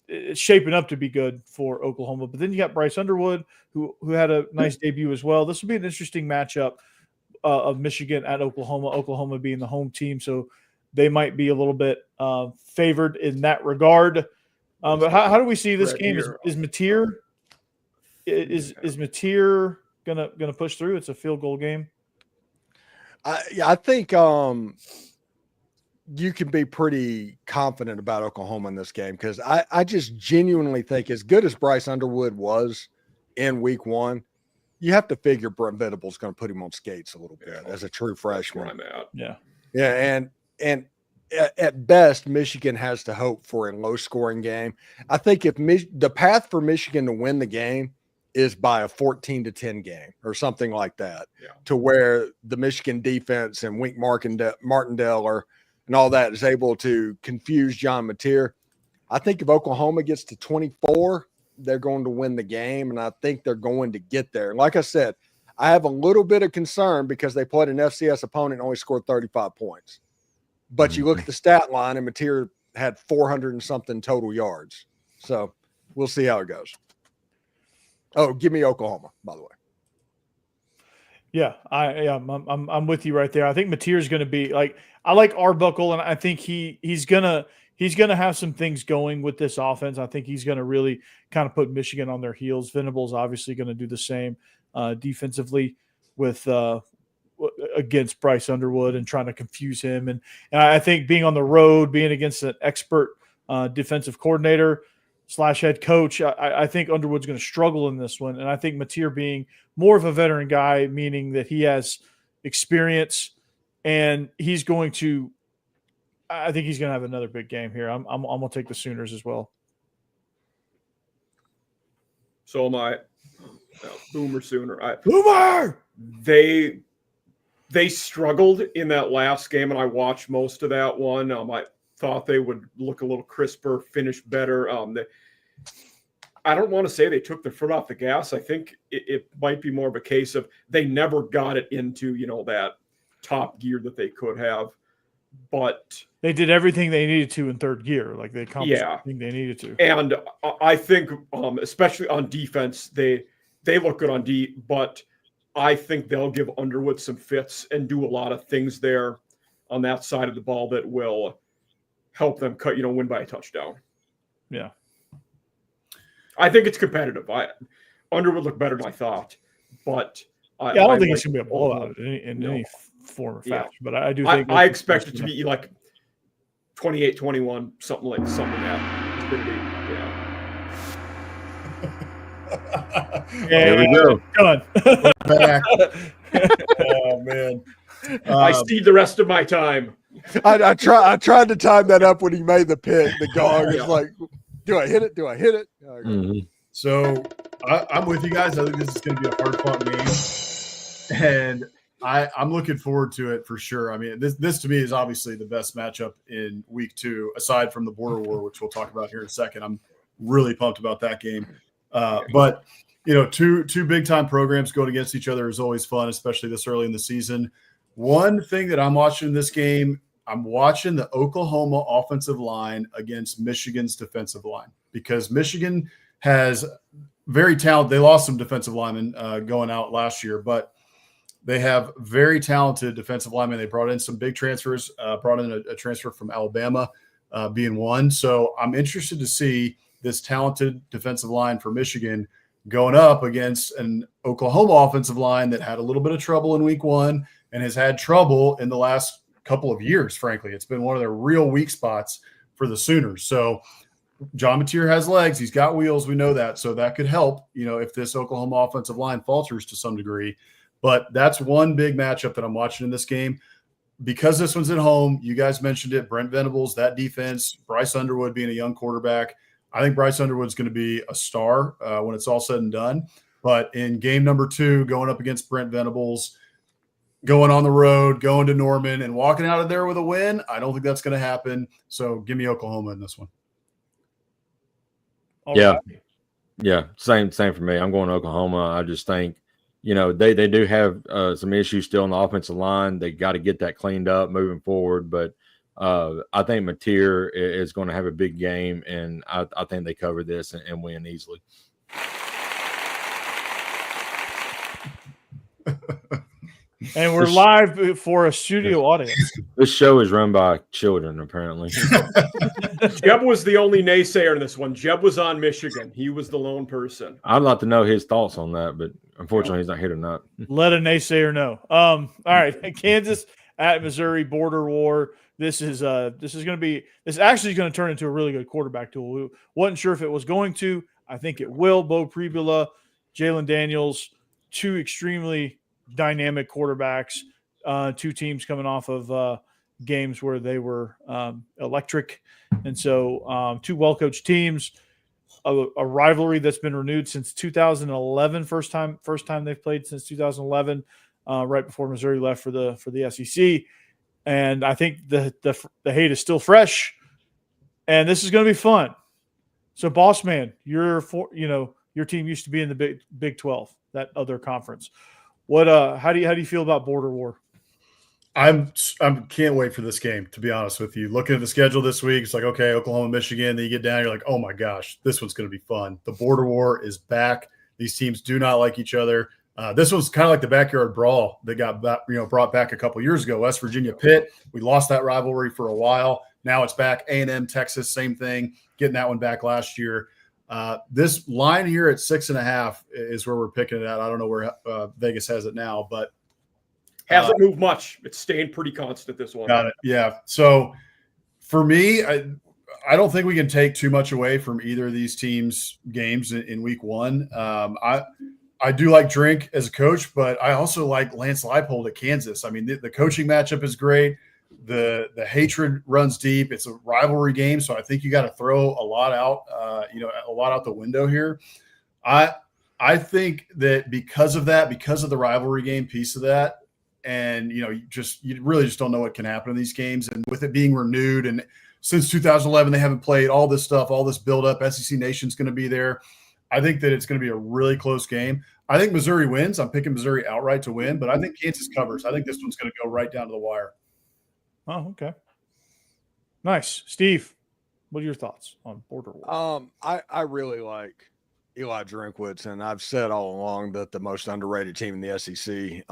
It's shaping up to be good for Oklahoma. But then you got Bryce Underwood, who had a nice debut as well. This will be an interesting matchup of Michigan at Oklahoma, Oklahoma being the home team, so they might be a little bit favored in that regard. But how do we see this game? Is Mateer is Mateer gonna push through? It's a field goal game. I think you can be pretty confident about Oklahoma in this game because I just genuinely think, as good as Bryce Underwood was in week one, you have to figure Brent Venables going to put him on skates a little bit as a true freshman. Yeah, and at best, Michigan has to hope for a low-scoring game. I think if the path for Michigan to win the game is by a 14-10 game or something like that, to where the Michigan defense and Wink Martindale and all that is able to confuse John Mateer. I think if Oklahoma gets to 24, they're going to win the game, and I think they're going to get there. And like I said, I have a little bit of concern because they played an FCS opponent and only scored 35 points. But you look at the stat line, and Mateer had 400 and something total yards. So we'll see how it goes. Oh, give me Oklahoma, by the way. Yeah, I'm with you right there. I think Mateer's going to be like, I like Arbuckle, and I think he's gonna have some things going with this offense. I think he's going to really kind of put Michigan on their heels. Venables obviously going to do the same defensively with against Bryce Underwood and trying to confuse him. And I think being on the road, being against an expert defensive coordinator / head coach, I think Underwood's going to struggle in this one. And I think Mateer being more of a veteran guy, meaning that he has experience and he's going to – I think he's going to have another big game here. I'm going to take the Sooners as well. So am I. Boomer Sooner. Boomer! They struggled in that last game, and I watched most of that one. I thought they would look a little crisper, finish better. I don't want to say they took their foot off the gas. I think it might be more of a case of they never got it into, that top gear that they could have. But they did everything they needed to in third gear. Like they accomplished everything they needed to. And I think, especially on defense, they look good on D, but I think they'll give Underwood some fits and do a lot of things there on that side of the ball that will help them win by a touchdown. Yeah. I think it's competitive. Underwood looked better than I thought, but I don't think it's going to be a blowout in any form or fashion, but I do think I expect it to be like 28-21, something like that. It's going to be, There we go. Done. Back. Oh man. I see the rest of my time. I tried to time that up when he made the pick. The gong is like, do I hit it? Do I hit it? Mm-hmm. So I'm with you guys. I think this is going to be a hard-fought game, and I'm looking forward to it for sure. I mean, this to me is obviously the best matchup in week 2, aside from the border war, which we'll talk about here in a second. I'm really pumped about that game. But two big-time programs going against each other is always fun, especially this early in the season. One thing that I'm watching in this game, I'm watching the Oklahoma offensive line against Michigan's defensive line, because Michigan has very talented – they lost some defensive linemen going out last year, but they have very talented defensive linemen. They brought in some big transfers, brought in a transfer from Alabama being one. So I'm interested to see this talented defensive line for Michigan going up against an Oklahoma offensive line that had a little bit of trouble in week 1 and has had trouble in the last couple of years, frankly. It's been one of their real weak spots for the Sooners. So John Mateer has legs. He's got wheels. We know that. So that could help, if this Oklahoma offensive line falters to some degree. But that's one big matchup that I'm watching in this game. Because this one's at home, you guys mentioned it, Brent Venables, that defense, Bryce Underwood being a young quarterback. I think Bryce Underwood's going to be a star when it's all said and done. But in game number 2, going up against Brent Venables, going on the road, going to Norman, and walking out of there with a win, I don't think that's going to happen. So give me Oklahoma in this one. Yeah. Same for me. I'm going to Oklahoma. I just think, they do have some issues still on the offensive line. They got to get that cleaned up moving forward. But I think Mateer is going to have a big game, and I think they cover this and win easily. And we're live for a studio audience. This show is run by children, apparently. Jeb was the only naysayer in this one. Jeb was on Michigan. He was the lone person. I'd like to know his thoughts on that, but unfortunately, he's not here tonight. Let a naysayer know. All right, Kansas at Missouri, border war. This is actually going to turn into a really good quarterback tool. We wasn't sure if it was going to. I think it will. Bo Pribula, Jalen Daniels, 2 extremely dynamic quarterbacks, 2 teams coming off of games where they were electric. And so 2 well-coached teams, a rivalry that's been renewed since 2011, first time they've played since 2011, right before Missouri left for the SEC. And I think the hate is still fresh, and this is going to be fun. So, boss man, your team used to be in the Big 12, that other conference. What how do you feel about border war? I can't wait for this game, to be honest with you. Looking at the schedule this week, it's like, okay, Oklahoma, Michigan. Then you get down, you're like, oh my gosh, this one's going to be fun. The border war is back. These teams do not like each other. This was kind of like the backyard brawl that got brought back a couple years ago. West Virginia, Pitt. We lost that rivalry for a while. Now it's back. A&M, Texas, same thing. Getting that one back last year. This line here at 6.5 is where we're picking it at. I don't know where Vegas has it now, but hasn't moved much. It's staying pretty constant, this one. Got it. Yeah. So for me, I don't think we can take too much away from either of these teams' games in week 1. I do like Drink as a coach, but I also like Lance Leipold at Kansas. I mean, the coaching matchup is great. The hatred runs deep. It's a rivalry game, so I think you got to throw a lot out, a lot out the window here. I think that because of the rivalry game piece of that, and you really just don't know what can happen in these games. And with it being renewed, and since 2011 they haven't played, all this stuff, all this buildup. SEC Nation's going to be there. I think that it's going to be a really close game. I think Missouri wins. I'm picking Missouri outright to win, but I think Kansas covers. I think this one's going to go right down to the wire. Oh, okay. Nice. Steve, what are your thoughts on border war? I really like Eli Drinkwitz, and I've said all along that the most underrated team in the SEC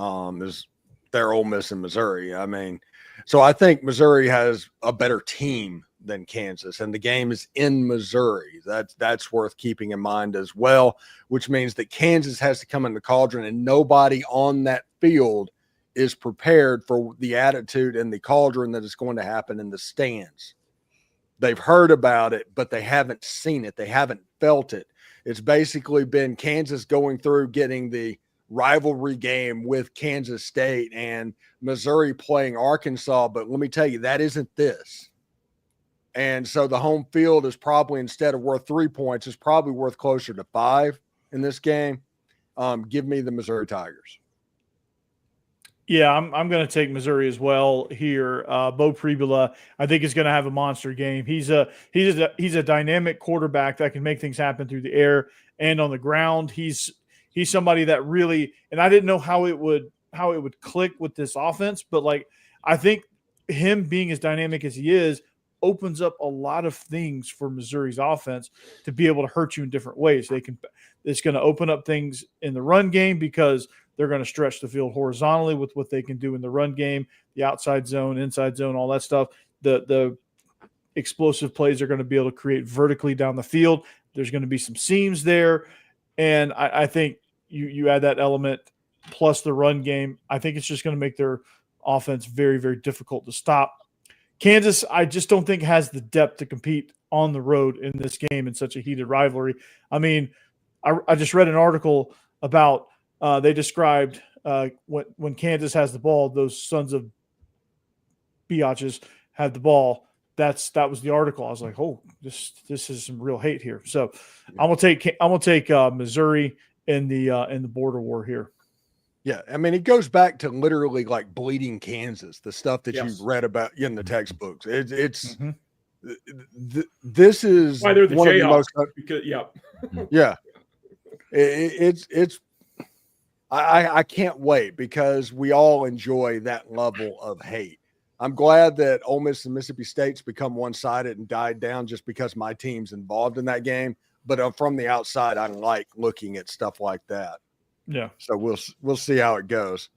is their Ole Miss and Missouri. I mean, so I think Missouri has a better team than Kansas, and the game is in Missouri. That's worth keeping in mind as well, which means that Kansas has to come in the cauldron, and nobody on that field is prepared for the attitude and the cauldron that is going to happen in the stands. They've heard about it, but they haven't seen it. They haven't felt it. It's basically been Kansas going through getting the rivalry game with Kansas State and Missouri playing Arkansas. But let me tell you, that isn't this. And so the home field is probably, instead of worth 3 points, is probably worth closer to 5 in this game. Give me the Missouri Tigers. Yeah, I'm going to take Missouri as well here. Bo Pribula, I think, is going to have a monster game. He's a dynamic quarterback that can make things happen through the air and on the ground. He's somebody that really, and I didn't know how it would click with this offense, but I think him being as dynamic as he is opens up a lot of things for Missouri's offense to be able to hurt you in different ways. It's going to open up things in the run game because they're going to stretch the field horizontally with what they can do in the run game, the outside zone, inside zone, all that stuff. The explosive plays are going to be able to create vertically down the field. There's going to be some seams there. And I think you add that element plus the run game. I think it's just going to make their offense very, very difficult to stop. Kansas, I just don't think has the depth to compete on the road in this game in such a heated rivalry. I mean, I just read an article about they described when Kansas has the ball, those sons of biatches have the ball. That was the article. I was like, oh, this is some real hate here. So I'm gonna take Missouri in the border war here. Yeah, I mean, it goes back to literally like bleeding Kansas, the stuff that Yes. you read about in the textbooks. It's Mhm. this is Why they're the one of the Jayhawks. most Because, yeah. yeah. It's I can't wait because we all enjoy that level of hate. I'm glad that Ole Miss and Mississippi State's become one-sided and died down just because my team's involved in that game. But from the outside, I like looking at stuff like that. Yeah. So we'll see how it goes.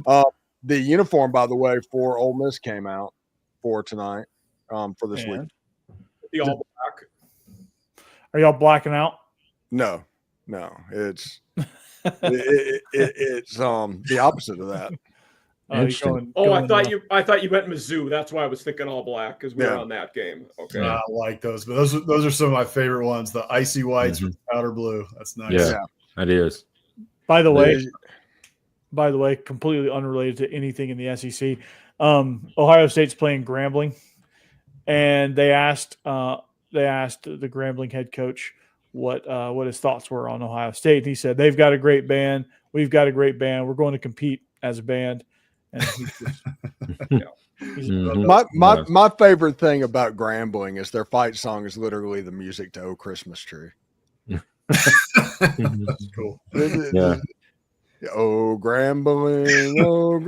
The uniform, by the way, for Ole Miss came out for tonight for this week. The all black. Are y'all blacking out? No, it's it's the opposite of that. You're Interesting. I thought you meant Mizzou. That's why I was thinking all black because we were on that game. Okay. I like those, but those are some of my favorite ones. The icy whites with powder blue. That's nice. Yeah, that is. By the way, completely unrelated to anything in the SEC. Ohio State's playing Grambling, and they asked the Grambling head coach what his thoughts were on Ohio State. And he said they've got a great band. We've got a great band. We're going to compete as a band. And My favorite thing about Grambling is their fight song is literally the music to "Oh Christmas Tree." That's cool. Yeah. Oh, Grambling. Oh,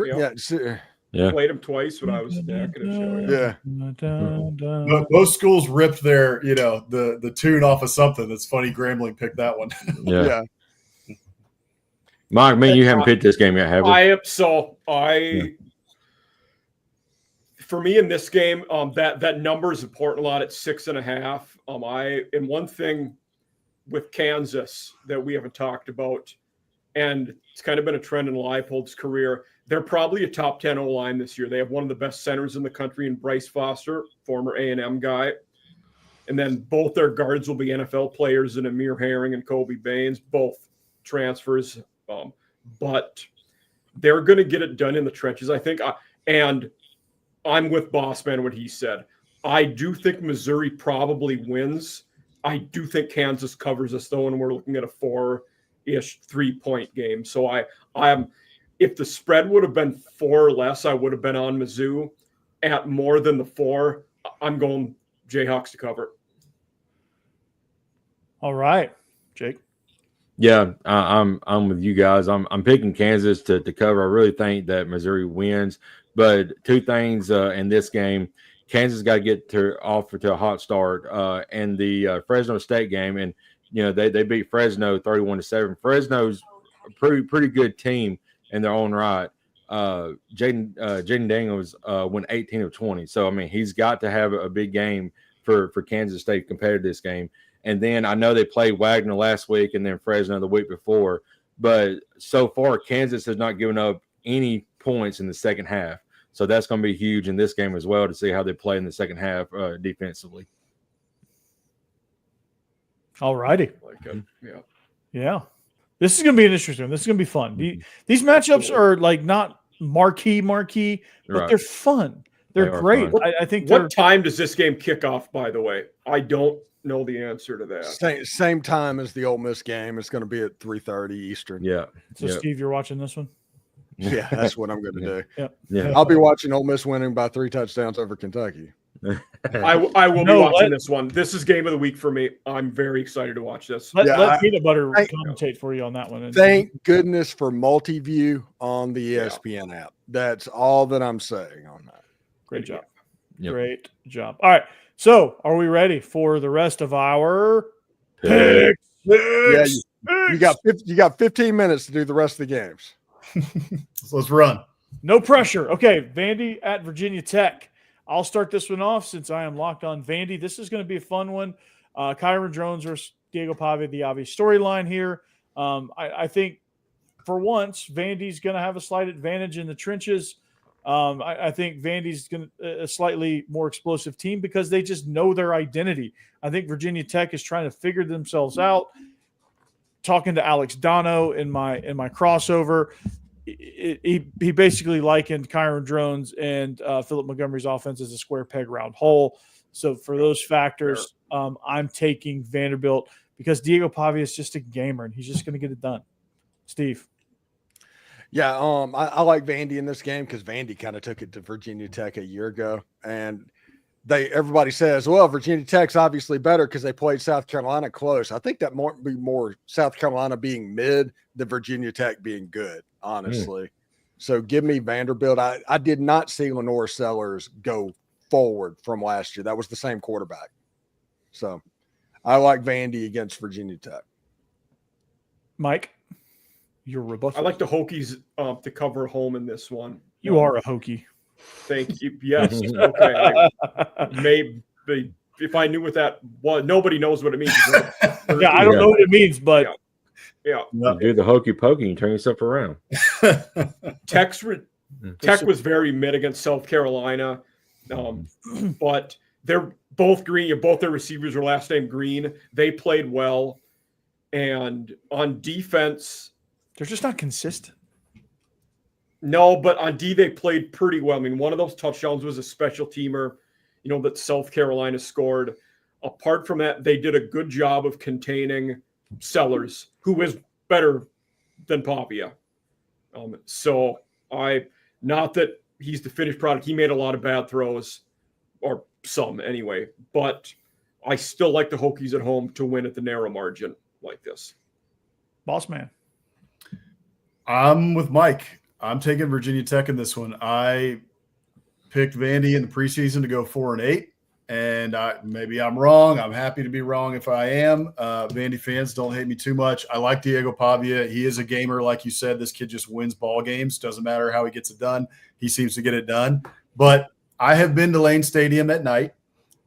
Yeah. Played him twice when I was back in a show. yeah. Most schools ripped their, the tune off of something. That's funny. Grambling picked that one. Yeah. Mike, man, you haven't picked this game yet, have you? For me in this game, that number is important a lot at 6.5. And one thing with Kansas that we haven't talked about, and it's kind of been a trend in Leipold's career, they're probably a top 10 O-line this year. They have one of the best centers in the country in Bryce Foster, former A&M guy. And then both their guards will be NFL players in Amir Herring and Kobe Baines, both transfers. But they're going to get it done in the trenches, I think. And I'm with Bossman what he said. I do think Missouri probably wins. I do think Kansas covers us, though, and we're looking at a 4-ish 3-point game. So I am, if the spread would have been 4 or less, I would have been on Mizzou. At more than the 4, I'm going Jayhawks to cover. All right, Jake. Yeah, I'm with you guys. I'm picking Kansas to cover. I really think that Missouri wins. But two things in this game: Kansas got to get off to a hot start. And the Fresno State game, and they beat Fresno 31-7. Fresno's a pretty good team in their own right. Jaden Daniels went 18 of 20. So I mean, he's got to have a big game for Kansas State compared to this game. And then I know they played Wagner last week and then Fresno the week before. But so far, Kansas has not given up any points in the second half. So that's going to be huge in this game as well to see how they play in the second half defensively. All righty. Yeah. This is going to be an interesting one. This is going to be fun. These matchups are like not marquee, but they're fun. They're great. Fun. I think. What time does this game kick off, by the way? I don't know the answer to that. Same time as the Ole Miss game. It's going to be at 3:30 Eastern. Yeah. So, Steve, you're watching this one? Yeah, that's what I'm going to do. Yeah. I'll be watching Ole Miss winning by 3 touchdowns over Kentucky. I will be watching this one. This is game of the week for me. I'm very excited to watch this. Let Peanut Butter commentate for you on that one. Thank goodness for multi-view on the ESPN app. That's all that I'm saying on that. Great job. Yep. Great job. All right. So, are we ready for the rest of our picks? Yeah, you got 15 minutes to do the rest of the games. So let's run. No pressure. Okay, Vandy at Virginia Tech. I'll start this one off since I am locked on Vandy. This is going to be a fun one. Kyron Drones versus Diego Pavia, the obvious storyline here. I think for once, Vandy's going to have a slight advantage in the trenches. I think Vandy's going to a slightly more explosive team because they just know their identity. I think Virginia Tech is trying to figure themselves out. Talking to Alex Dono in my crossover, he basically likened Kyron Drones and Philip Montgomery's offense as a square peg round hole. So for those factors, I'm taking Vanderbilt because Diego Pavia is just a gamer and he's just going to get it done. Steve. Yeah, I like Vandy in this game because Vandy kind of took it to Virginia Tech a year ago, and everybody says, well, Virginia Tech's obviously better because they played South Carolina close. I think that might be more South Carolina being mid than Virginia Tech being good, honestly. So give me Vanderbilt. I did not see Lenore Sellers go forward from last year. That was the same quarterback. So I like Vandy against Virginia Tech. Mike, your rebuttal. I like the Hokies to cover home in this one. You are a Hokie. Thank you. Yes. Okay. Maybe if I knew what that was, nobody knows what it means. Yeah, I don't know what it means, but yeah. You do the hokey pokey and turn yourself around. Tech was very mid against South Carolina, but they're both green. Both their receivers were last name Green. They played well, and on defense, they're just not consistent. No, but on D, they played pretty well. I mean, one of those touchdowns was a special teamer, that South Carolina scored. Apart from that, they did a good job of containing Sellers, who is better than Pavia. So not that he's the finished product. He made a lot of bad throws, or some anyway, but I still like the Hokies at home to win at the narrow margin like this. Boss man. I'm with Mike. I'm taking Virginia Tech in this one. I picked Vandy in the preseason to go 4-8, and maybe I'm wrong. I'm happy to be wrong if I am. Vandy fans, don't hate me too much. I like Diego Pavia. He is a gamer, like you said. This kid just wins ball games. Doesn't matter how he gets it done. He seems to get it done. But I have been to Lane Stadium at night,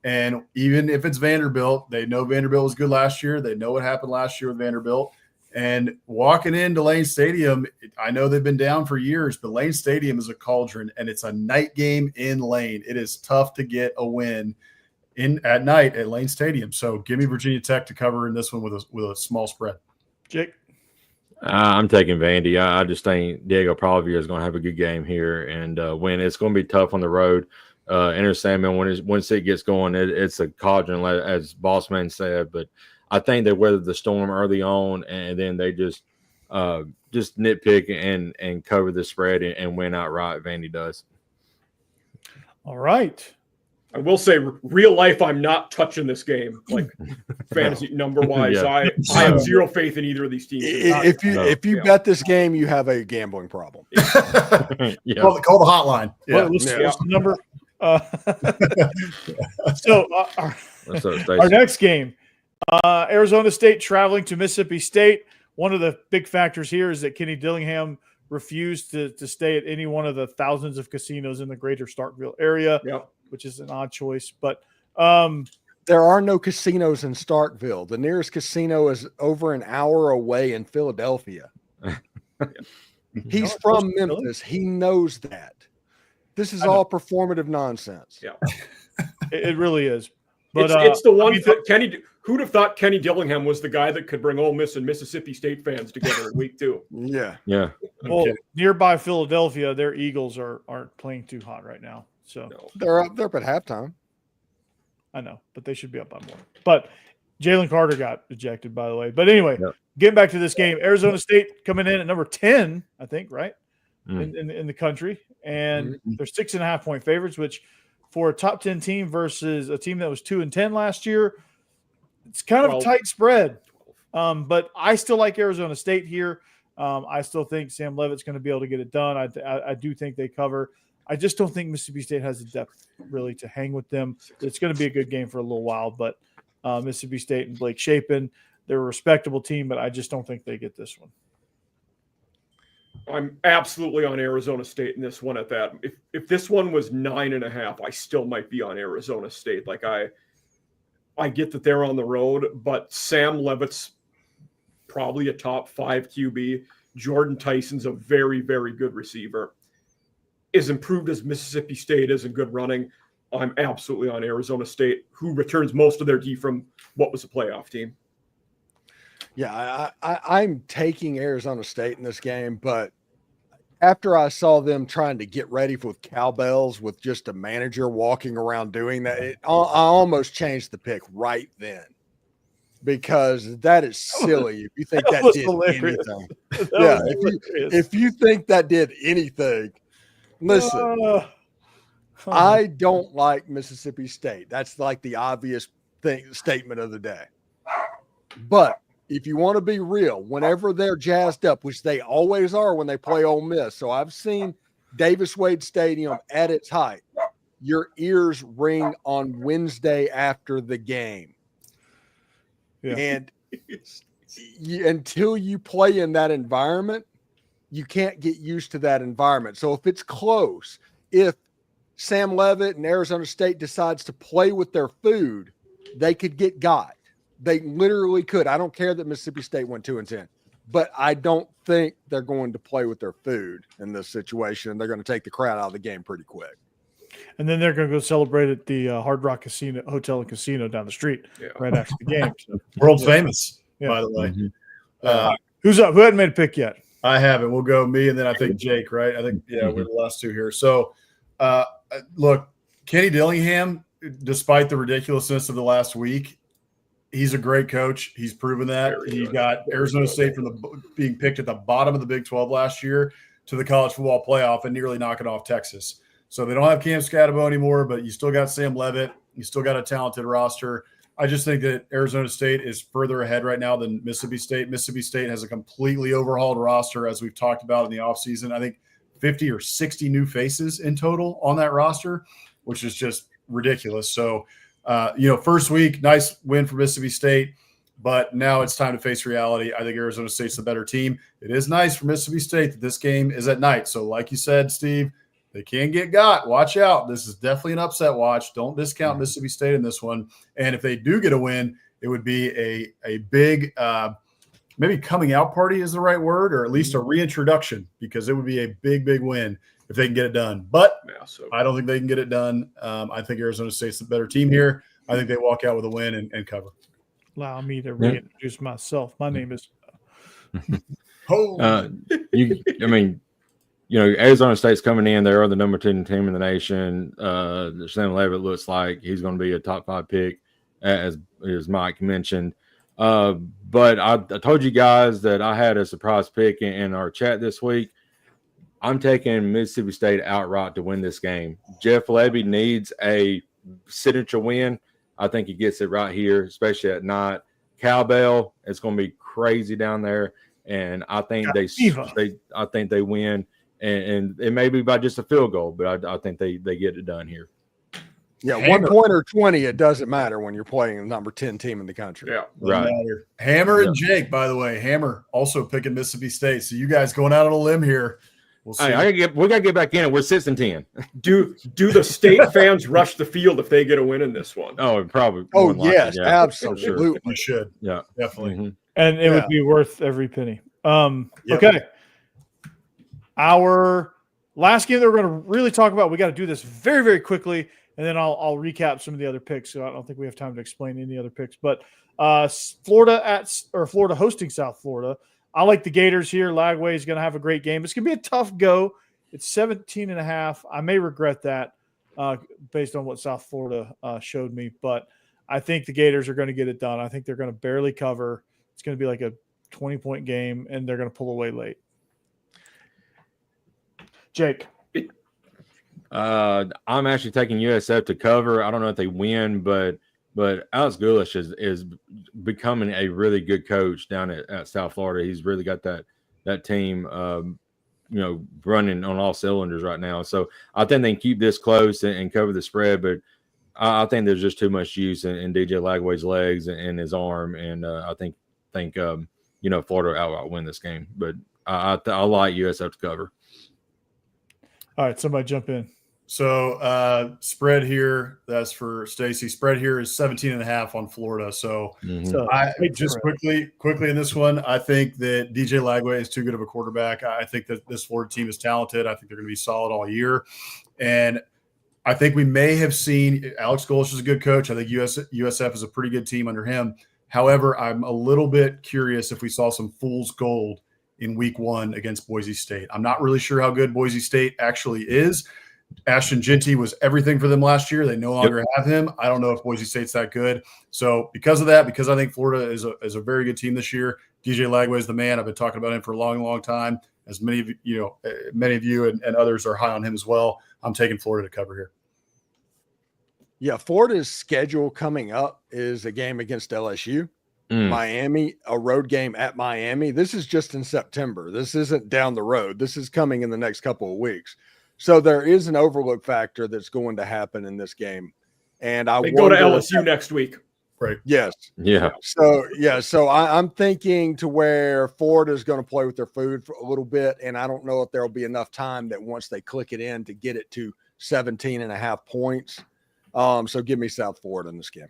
and even if it's Vanderbilt, they know Vanderbilt was good last year. They know what happened last year with Vanderbilt. And walking into Lane Stadium, I know they've been down for years, but Lane Stadium is a cauldron, and it's a night game in Lane. It is tough to get a win at night at Lane Stadium. So give me Virginia Tech to cover in this one with a small spread. Jake? I'm taking Vandy. I just think Diego Pavia is going to have a good game here and win. It's going to be tough on the road. Enter Salmon, once it gets going, it's a cauldron, as Bossman said, but I think they weathered the storm early on, and then they just nitpick and cover the spread and win outright. Vandy does. All right. I will say, real life, I'm not touching this game, like fantasy number wise. Yeah. I have zero faith in either of these teams. If you bet this game, you have a gambling problem. Yeah. Call the hotline. Yeah. What's the number? So our next game. Arizona State traveling to Mississippi State. One of the big factors here is that Kenny Dillingham refused to stay at any one of the thousands of casinos in the greater Starkville area, which is an odd choice. But there are no casinos in Starkville. The nearest casino is over an hour away in Philadelphia. He's from Memphis. He knows that. This is all performative nonsense. Yeah, it really is. But it's the one Kenny. Who'd have thought Kenny Dillingham was the guy that could bring Ole Miss and Mississippi State fans together in week 2? Yeah. Well, nearby Philadelphia, their Eagles aren't playing too hot right now. So they're up at halftime. I know, but they should be up by more. But Jalen Carter got ejected, by the way. But anyway, getting back to this game, Arizona State coming in at number 10, I think, right? In the country. And they're 6.5-point favorites, which for a top 10 team versus a team that was 2-10 last year, it's kind of a tight spread. But I still like Arizona State here. I still think Sam Leavitt's going to be able to get it done. I do think they cover. I just don't think Mississippi State has the depth really to hang with them. It's going to be a good game for a little while, but Mississippi State and Blake Shapen, they're a respectable team, but I just don't think they get this one. I'm absolutely on Arizona State in this one at that. If this one was 9.5, I still might be on Arizona State. Like I get that they're on the road, but Sam Leavitt's probably a top 5 QB. Jordan Tyson's a very, very good receiver. as improved as Mississippi State is in good running, I'm absolutely on Arizona State, who returns most of their D from what was a playoff team. Yeah, I'm taking Arizona State in this game, but after I saw them trying to get ready with cowbells with just a manager walking around doing that, I almost changed the pick right then, because that is silly if you think that was did hilarious. anything. That Yeah, was hilarious. if you think that did anything, listen, I don't like Mississippi State. That's like the obvious statement of the day. But if you want to be real, whenever they're jazzed up, which they always are when they play Ole Miss. So I've seen Davis Wade Stadium at its height. Your ears ring on Wednesday after the game. Yeah. And until you play in that environment, you can't get used to that environment. So if it's close, if Sam Leavitt and Arizona State decides to play with their food, they could get got. They literally could. I don't care that Mississippi State went 2-10, but I don't think they're going to play with their food in this situation. They're going to take the crowd out of the game pretty quick. And then they're going to go celebrate at the Hard Rock Casino Hotel and Casino down the street right after the game. So, World famous, Yeah. by the way. Mm-hmm. Who's up? Who hadn't made a pick yet? I haven't. We'll go me and then I think Jake, right? I think, we're the last two here. So, look, Kenny Dillingham, despite the ridiculousness of the last week, he's a great coach. He's proven that. He got Arizona State from being picked at the bottom of the Big 12 last year to the college football playoff and nearly knocking off Texas. So they don't have Cam Scatabo anymore, but you still got Sam Leavitt. You still got a talented roster. I just think that Arizona State is further ahead right now than Mississippi State. Mississippi State has a completely overhauled roster, as we've talked about in the offseason. I think 50 or 60 new faces in total on that roster, which is just ridiculous. So, first week, nice win for Mississippi State, but now it's time to face reality. I think Arizona State's the better team. It is nice for Mississippi State that this game is at night. So like you said, Steve, they can get got. Watch out. This is definitely an upset watch. Don't discount Mississippi State in this one. And if they do get a win, it would be a big maybe coming out party is the right word, or at least a reintroduction, because it would be a big, big win if they can get it done. But I don't think they can get it done. I think Arizona State's the better team here. I think they walk out with a win and cover. Allow me to reintroduce myself. My name is Arizona State's coming in. They are the number 2 team in the nation. Sam Leavitt looks like he's going to be a top 5 pick, as Mike mentioned. But I told you guys that I had a surprise pick in our chat this week. I'm taking Mississippi State outright to win this game. Jeff Lebby needs a signature win. I think he gets it right here, especially at night. Cowbell, it's going to be crazy down there, and I think they win, and it may be by just a field goal, but I think they get it done here. Yeah, Hammer. 1 point or 20, it doesn't matter when you're playing the number 10 team in the country. Yeah, right. Hammer and Jake, by the way, Hammer also picking Mississippi State. So you guys going out on a limb here. We'll see. We got to get back in it. We're 6-10. Do the state fans rush the field if they get a win in this one? Oh, probably. Oh, yes, absolutely. Sure. We should. Yeah, definitely. Mm-hmm. And it would be worth every penny. Okay. Our last game that we're going to really talk about, we got to do this very, very quickly, and then I'll recap some of the other picks. So I don't think we have time to explain any other picks. But Florida hosting South Florida. I like the Gators here. Lagway is going to have a great game. It's going to be a tough go. It's 17.5. I may regret that based on what South Florida showed me, but I think the Gators are going to get it done. I think they're going to barely cover. It's going to be like a 20-point game, and they're going to pull away late. Jake. I'm actually taking USF to cover. I don't know if they win, but Alex Goulash is becoming a really good coach down at South Florida. He's really got that team, running on all cylinders right now. So I think they can keep this close and cover the spread, but I think there's just too much juice in DJ Lagway's legs and his arm, and I think Florida outright win this game. But I like USF to cover. All right, somebody jump in. So spread here, that's for Stacy. Spread here is 17.5 on Florida. So So, I great just spread. quickly in this one, I think that DJ Lagway is too good of a quarterback. I think that this Florida team is talented. I think they're going to be solid all year. And I think we may have seen Alex Golesh is a good coach. I think USF is a pretty good team under him. However, I'm a little bit curious if we saw some fool's gold in week 1 against Boise State. I'm not really sure how good Boise State actually is. Ashton Jeanty was everything for them last year. They no longer have him. I don't know if Boise State's that good. So because of that, because I think Florida is a very good team this year, DJ Lagway is the man. I've been talking about him for a long, long time. As many of you and others are high on him as well. I'm taking Florida to cover here. Yeah, Florida's schedule coming up is a game against LSU, Miami, a road game at Miami. This is just in September. This isn't down the road. This is coming in the next couple of weeks. So there is an overlook factor that's going to happen in this game. And they go to LSU next week. Right. Yes. Yeah. So I'm thinking to where Florida is going to play with their food for a little bit. And I don't know if there'll be enough time that once they click it in to get it to 17.5 points. So give me South Florida in this game.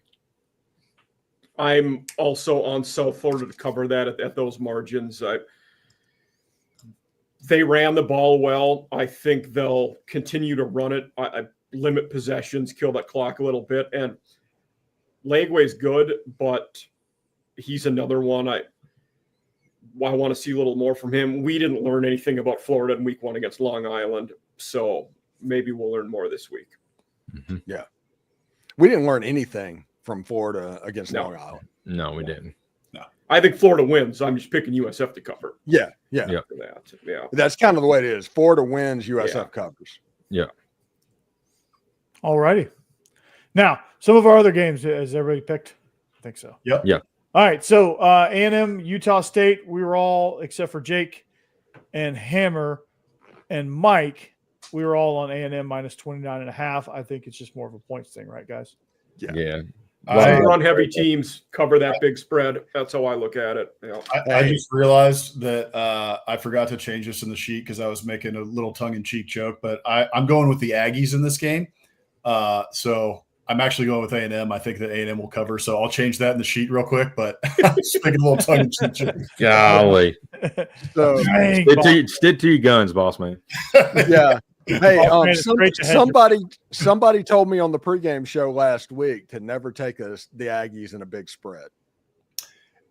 I'm also on South Florida to cover that at those margins. They ran the ball well. I think they'll continue to run it. I limit possessions, kill that clock a little bit. And Lagway's good, but he's another one I want to see a little more from him. We didn't learn anything about Florida in week 1 against Long Island, so maybe we'll learn more this week. Mm-hmm. Yeah. We didn't learn anything from Florida against Long Island. No, we didn't. No. I think Florida wins. I'm just picking USF to cover. Yeah. For that. Yeah. That's kind of the way it is. Florida wins, USF covers. Yeah. All righty. Now, some of our other games, has everybody picked? I think so. Yep. Yeah. All right. So A&M, Utah State, we were all, except for Jake and Hammer and Mike, we were all on A&M minus 29.5. I think it's just more of a points thing, right, guys? Yeah. Run heavy teams cover that big spread. That's how I look at it. Yeah. I just realized that I forgot to change this in the sheet because I was making a little tongue-in-cheek joke, but I'm going with the Aggies in this game. So I'm actually going with A&M. I think that A&M will cover, so I'll change that in the sheet real quick, but just making a little tongue-in-cheek joke. Golly. So Stick to your guns, boss man. yeah. Hey, Man, it's great to have somebody told me on the pregame show last week to never take the Aggies in a big spread.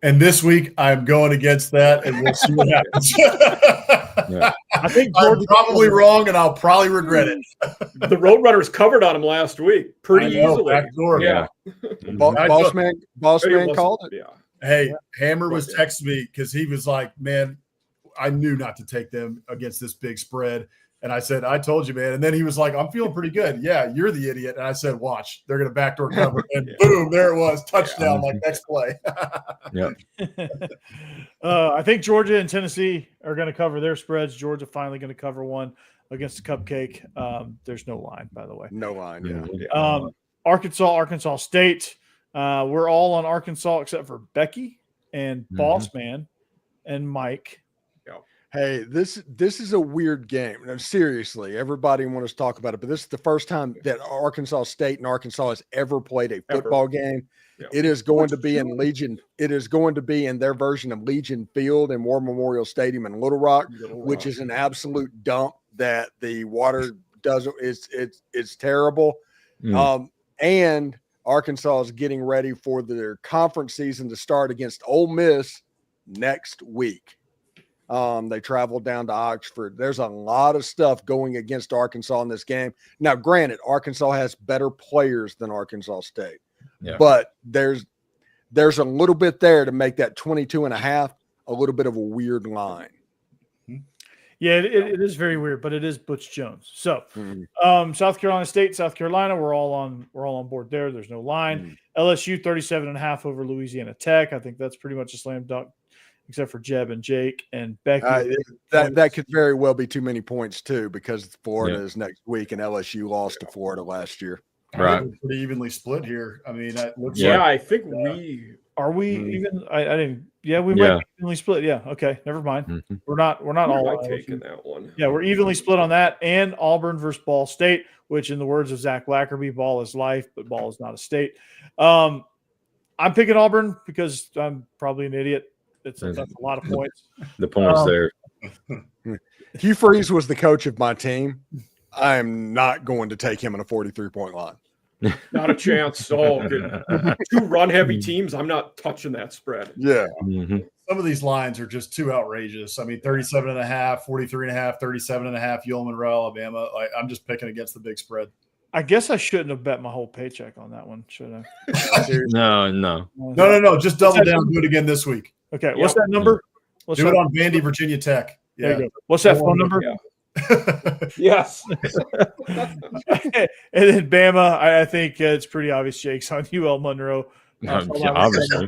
And this week I'm going against that, and we'll see what happens. Yeah. I think I'm probably wrong, and I'll probably regret it. The Roadrunners covered on him last week pretty easily. Backdoor. Yeah. Boss man called it. Yeah. Hey, Hammer was texting me because he was like, man, I knew not to take them against this big spread. And I said, I told you, man. And then he was like, I'm feeling pretty good. Yeah, you're the idiot. And I said, watch, they're going to backdoor cover. And boom, there it was. Touchdown, like next play. Yeah. I think Georgia and Tennessee are going to cover their spreads. Georgia finally going to cover one against the Cupcake. There's no line, by the way. No line, yeah. Arkansas State. We're all on Arkansas except for Becky and Boss Man and Mike. Hey, this is a weird game. No, seriously, everybody wants to talk about it, but this is the first time that Arkansas State and Arkansas has ever played a football game. Yeah. It is going to be in Legion. It is going to be in their version of Legion Field and War Memorial Stadium in Little Rock, which is an absolute dump that the water doesn't. It's terrible. And Arkansas is getting ready for their conference season to start against Ole Miss next week. They traveled down to Oxford. There's a lot of stuff going against Arkansas in this game. Now, granted, Arkansas has better players than Arkansas State, but there's a little bit there to make that 22.5 a little bit of a weird line. Yeah, it is very weird, but it is Butch Jones. So, South Carolina State, South Carolina, we're all on board there. There's no line. LSU 37.5 over Louisiana Tech. I think that's pretty much a slam dunk, except for Jeb and Jake and Becky. That could very well be too many points too, because Florida is next week and LSU lost to Florida last year. Right, pretty evenly split here. I mean, that looks I think we Are we even? I didn't. Yeah, we might be evenly split. Yeah. Okay. Never mind. Mm-hmm. We're not all taking that one. Yeah, we're evenly split on that, and Auburn versus Ball State, which, in the words of Zach Blackerby, ball is life, but ball is not a state. I'm picking Auburn because I'm probably an idiot. That's a lot of points. The points there. Hugh Freeze was the coach of my team. I am not going to take him in a 43-point line. Not a chance. Oh, good. 2 run-heavy teams. I'm not touching that spread. Yeah. Mm-hmm. Some of these lines are just too outrageous. I mean, 37.5, 43.5, 37.5, Yale, Monroe, Alabama. I'm just picking against the big spread. I guess I shouldn't have bet my whole paycheck on that one, should I? No. Just double down. Do it again this week. Okay. What's that number? Do it on Vandy, Virginia Tech. Yeah. There you go. What's that phone number? Yeah. Yes. And then Bama, I think it's pretty obvious Jake's on UL Monroe. Obviously.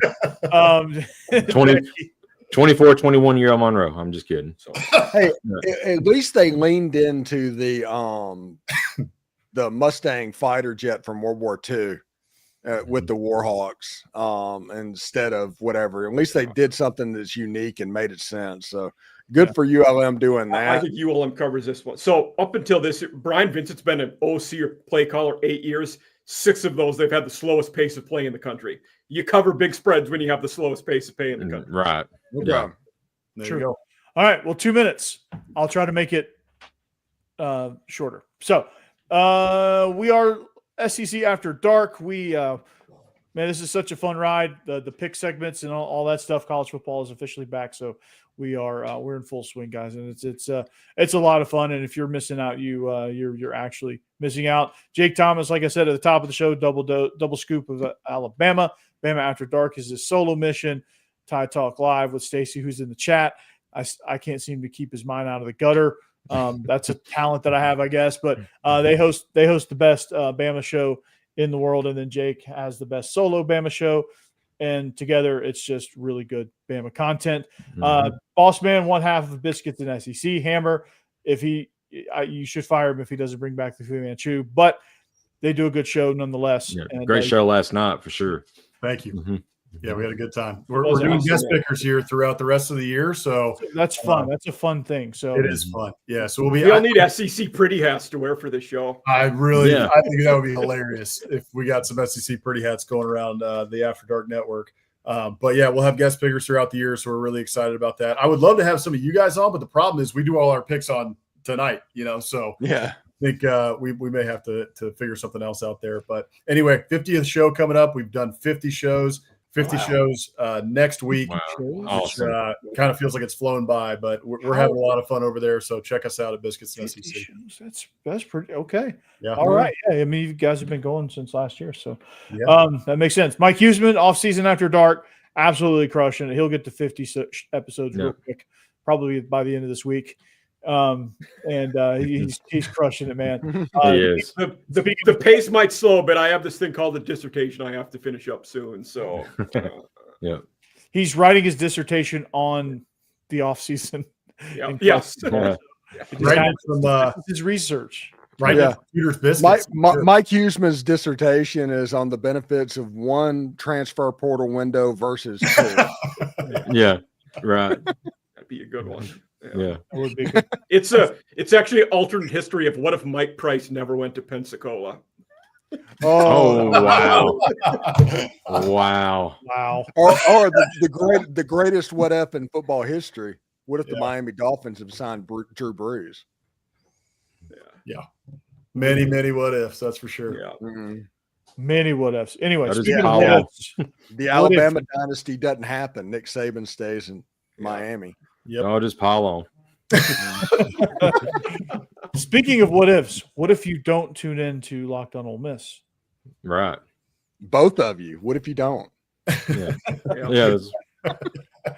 24-21 year old Monroe. I'm just kidding. So. Hey, at least they leaned into the Mustang fighter jet from World War II with the Warhawks instead of whatever. At least they did something that's unique and made it sense. So good for ULM doing that. I think ULM covers this one. So up until this, Brian Vincent's been an OC or play caller 8 years. 6 of those, they've had the slowest pace of play in the country. You cover big spreads when you have the slowest pace of play in the country. Right. Yeah. There True. you go. All right. Well, 2 minutes. I'll try to make it shorter. So we are SEC After Dark. Man, this is such a fun ride. The pick segments and all that stuff. College football is officially back, so we're in full swing, guys, and it's a lot of fun. And if you're missing out, you're actually missing out. Jake Thomas, like I said at the top of the show, double scoop of Alabama. Bama After Dark is his solo mission. Tide Talk Live with Stacy, who's in the chat. I can't seem to keep his mind out of the gutter. That's a talent that I have, I guess. But they host the best Bama show in the world, and then Jake has the best solo Bama show, and together it's just really good Bama content. Boss man, one half of Biscuits and SEC Hammer. You should fire him if he doesn't bring back the Fu Manchu, but they do a good show nonetheless. Yeah, and, great show last night for sure. Thank you. Mm-hmm. Yeah, we had a good time. We're doing guest pickers here throughout the rest of the year, so that's fun. That's a fun thing. So it is fun. Yeah, so we all need SEC pretty hats to wear for this show. I think that would be hilarious if we got some SEC pretty hats going around the After Dark network. But yeah, we'll have guest pickers throughout the year, so we're really excited about that. I would love to have some of you guys on, but the problem is we do all our picks on tonight, so yeah. I think we may have to figure something else out there. But anyway, 50th show coming up. We've done 50 shows. 50 shows next week, which Awesome. kind of feels like it's flown by, but we're having a lot of fun over there. So check us out at Biscuits and SEC. That's pretty okay. Yeah. All right. Yeah. I mean, you guys have been going since last year, so that makes sense. Mike Huseman, off season After Dark, absolutely crushing it. He'll get to 50 episodes real quick, probably by the end of this week. He's crushing it, man. He is. The pace might slow, but I have this thing called the dissertation I have to finish up soon. So yeah, he's writing his dissertation on the off season. Yes. Right from his research. Right. Yeah. Peter's Biscuits. Mike Huseman's dissertation is on the benefits of one transfer portal window versus 2. Yeah. Right. That'd be a good one. Yeah. Would be good. It's actually an alternate history of what if Mike Price never went to Pensacola. Oh wow. Wow. Or the greatest what if in football history. What if the Miami Dolphins have signed Drew Brees? Yeah. Many what ifs, that's for sure. Yeah. Mm-hmm. Many what ifs. Anyway, speaking of what ifs, the Alabama dynasty doesn't happen. Nick Saban stays in Miami. Yep. I'll just pile on. Speaking of what ifs, what if you don't tune in to Locked On Ole Miss? Right. Both of you. What if you don't? Yeah. Yeah.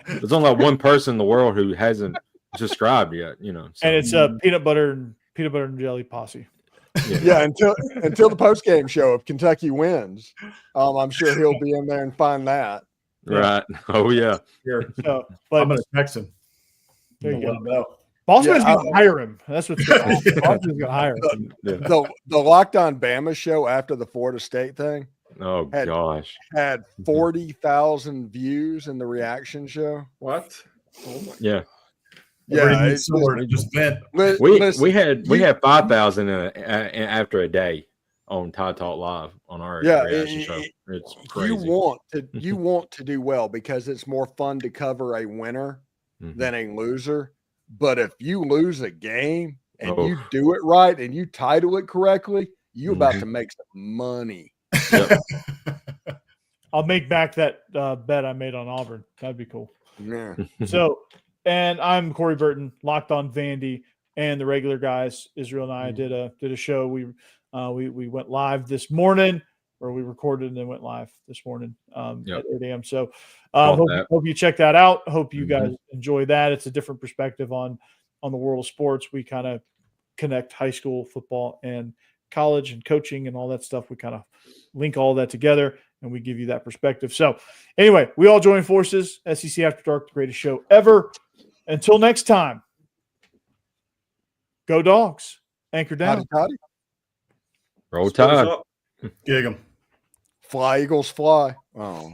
There's only like one person in the world who hasn't subscribed yet, So. And it's peanut butter and jelly posse. Yeah, until the post game show if Kentucky wins, I'm sure he'll be in there and find that. Right. Oh yeah. Here. So, but I'm gonna text him. there you Let him go. know. Bossman's gonna hire him. That's what's going on. Bossman's gonna hire him. Yeah. The Locked On Bama show after the Florida State thing. Oh gosh. Had 40,000 views in the reaction show. What? Oh my. Yeah. Yeah, It's similar to just vent. We had 5,000 after a day on Tide Talk Live on our reaction show. It's crazy. You want to do well because it's more fun to cover a winner than a loser. But if you lose a game and you do it right and you title it correctly, you're about to make some money. Yep. I'll make back that bet I made on Auburn. That'd be cool. Yeah. So, and I'm Corey Burton, Locked On Vandy, and the regular guys. Israel and I did a show. We went live this morning, or we recorded and then went live this morning at 8 a.m. So, hope you check that out. Hope you guys enjoy that. It's a different perspective on the world of sports. We kind of connect high school football and college and coaching and all that stuff. We kind of link all that together and we give you that perspective. So anyway, we all join forces. SEC After Dark, the greatest show ever. Until next time, go Dogs. Anchor down. Howdy. Roll Tide. Gig 'em. Fly, Eagles, fly. Oh.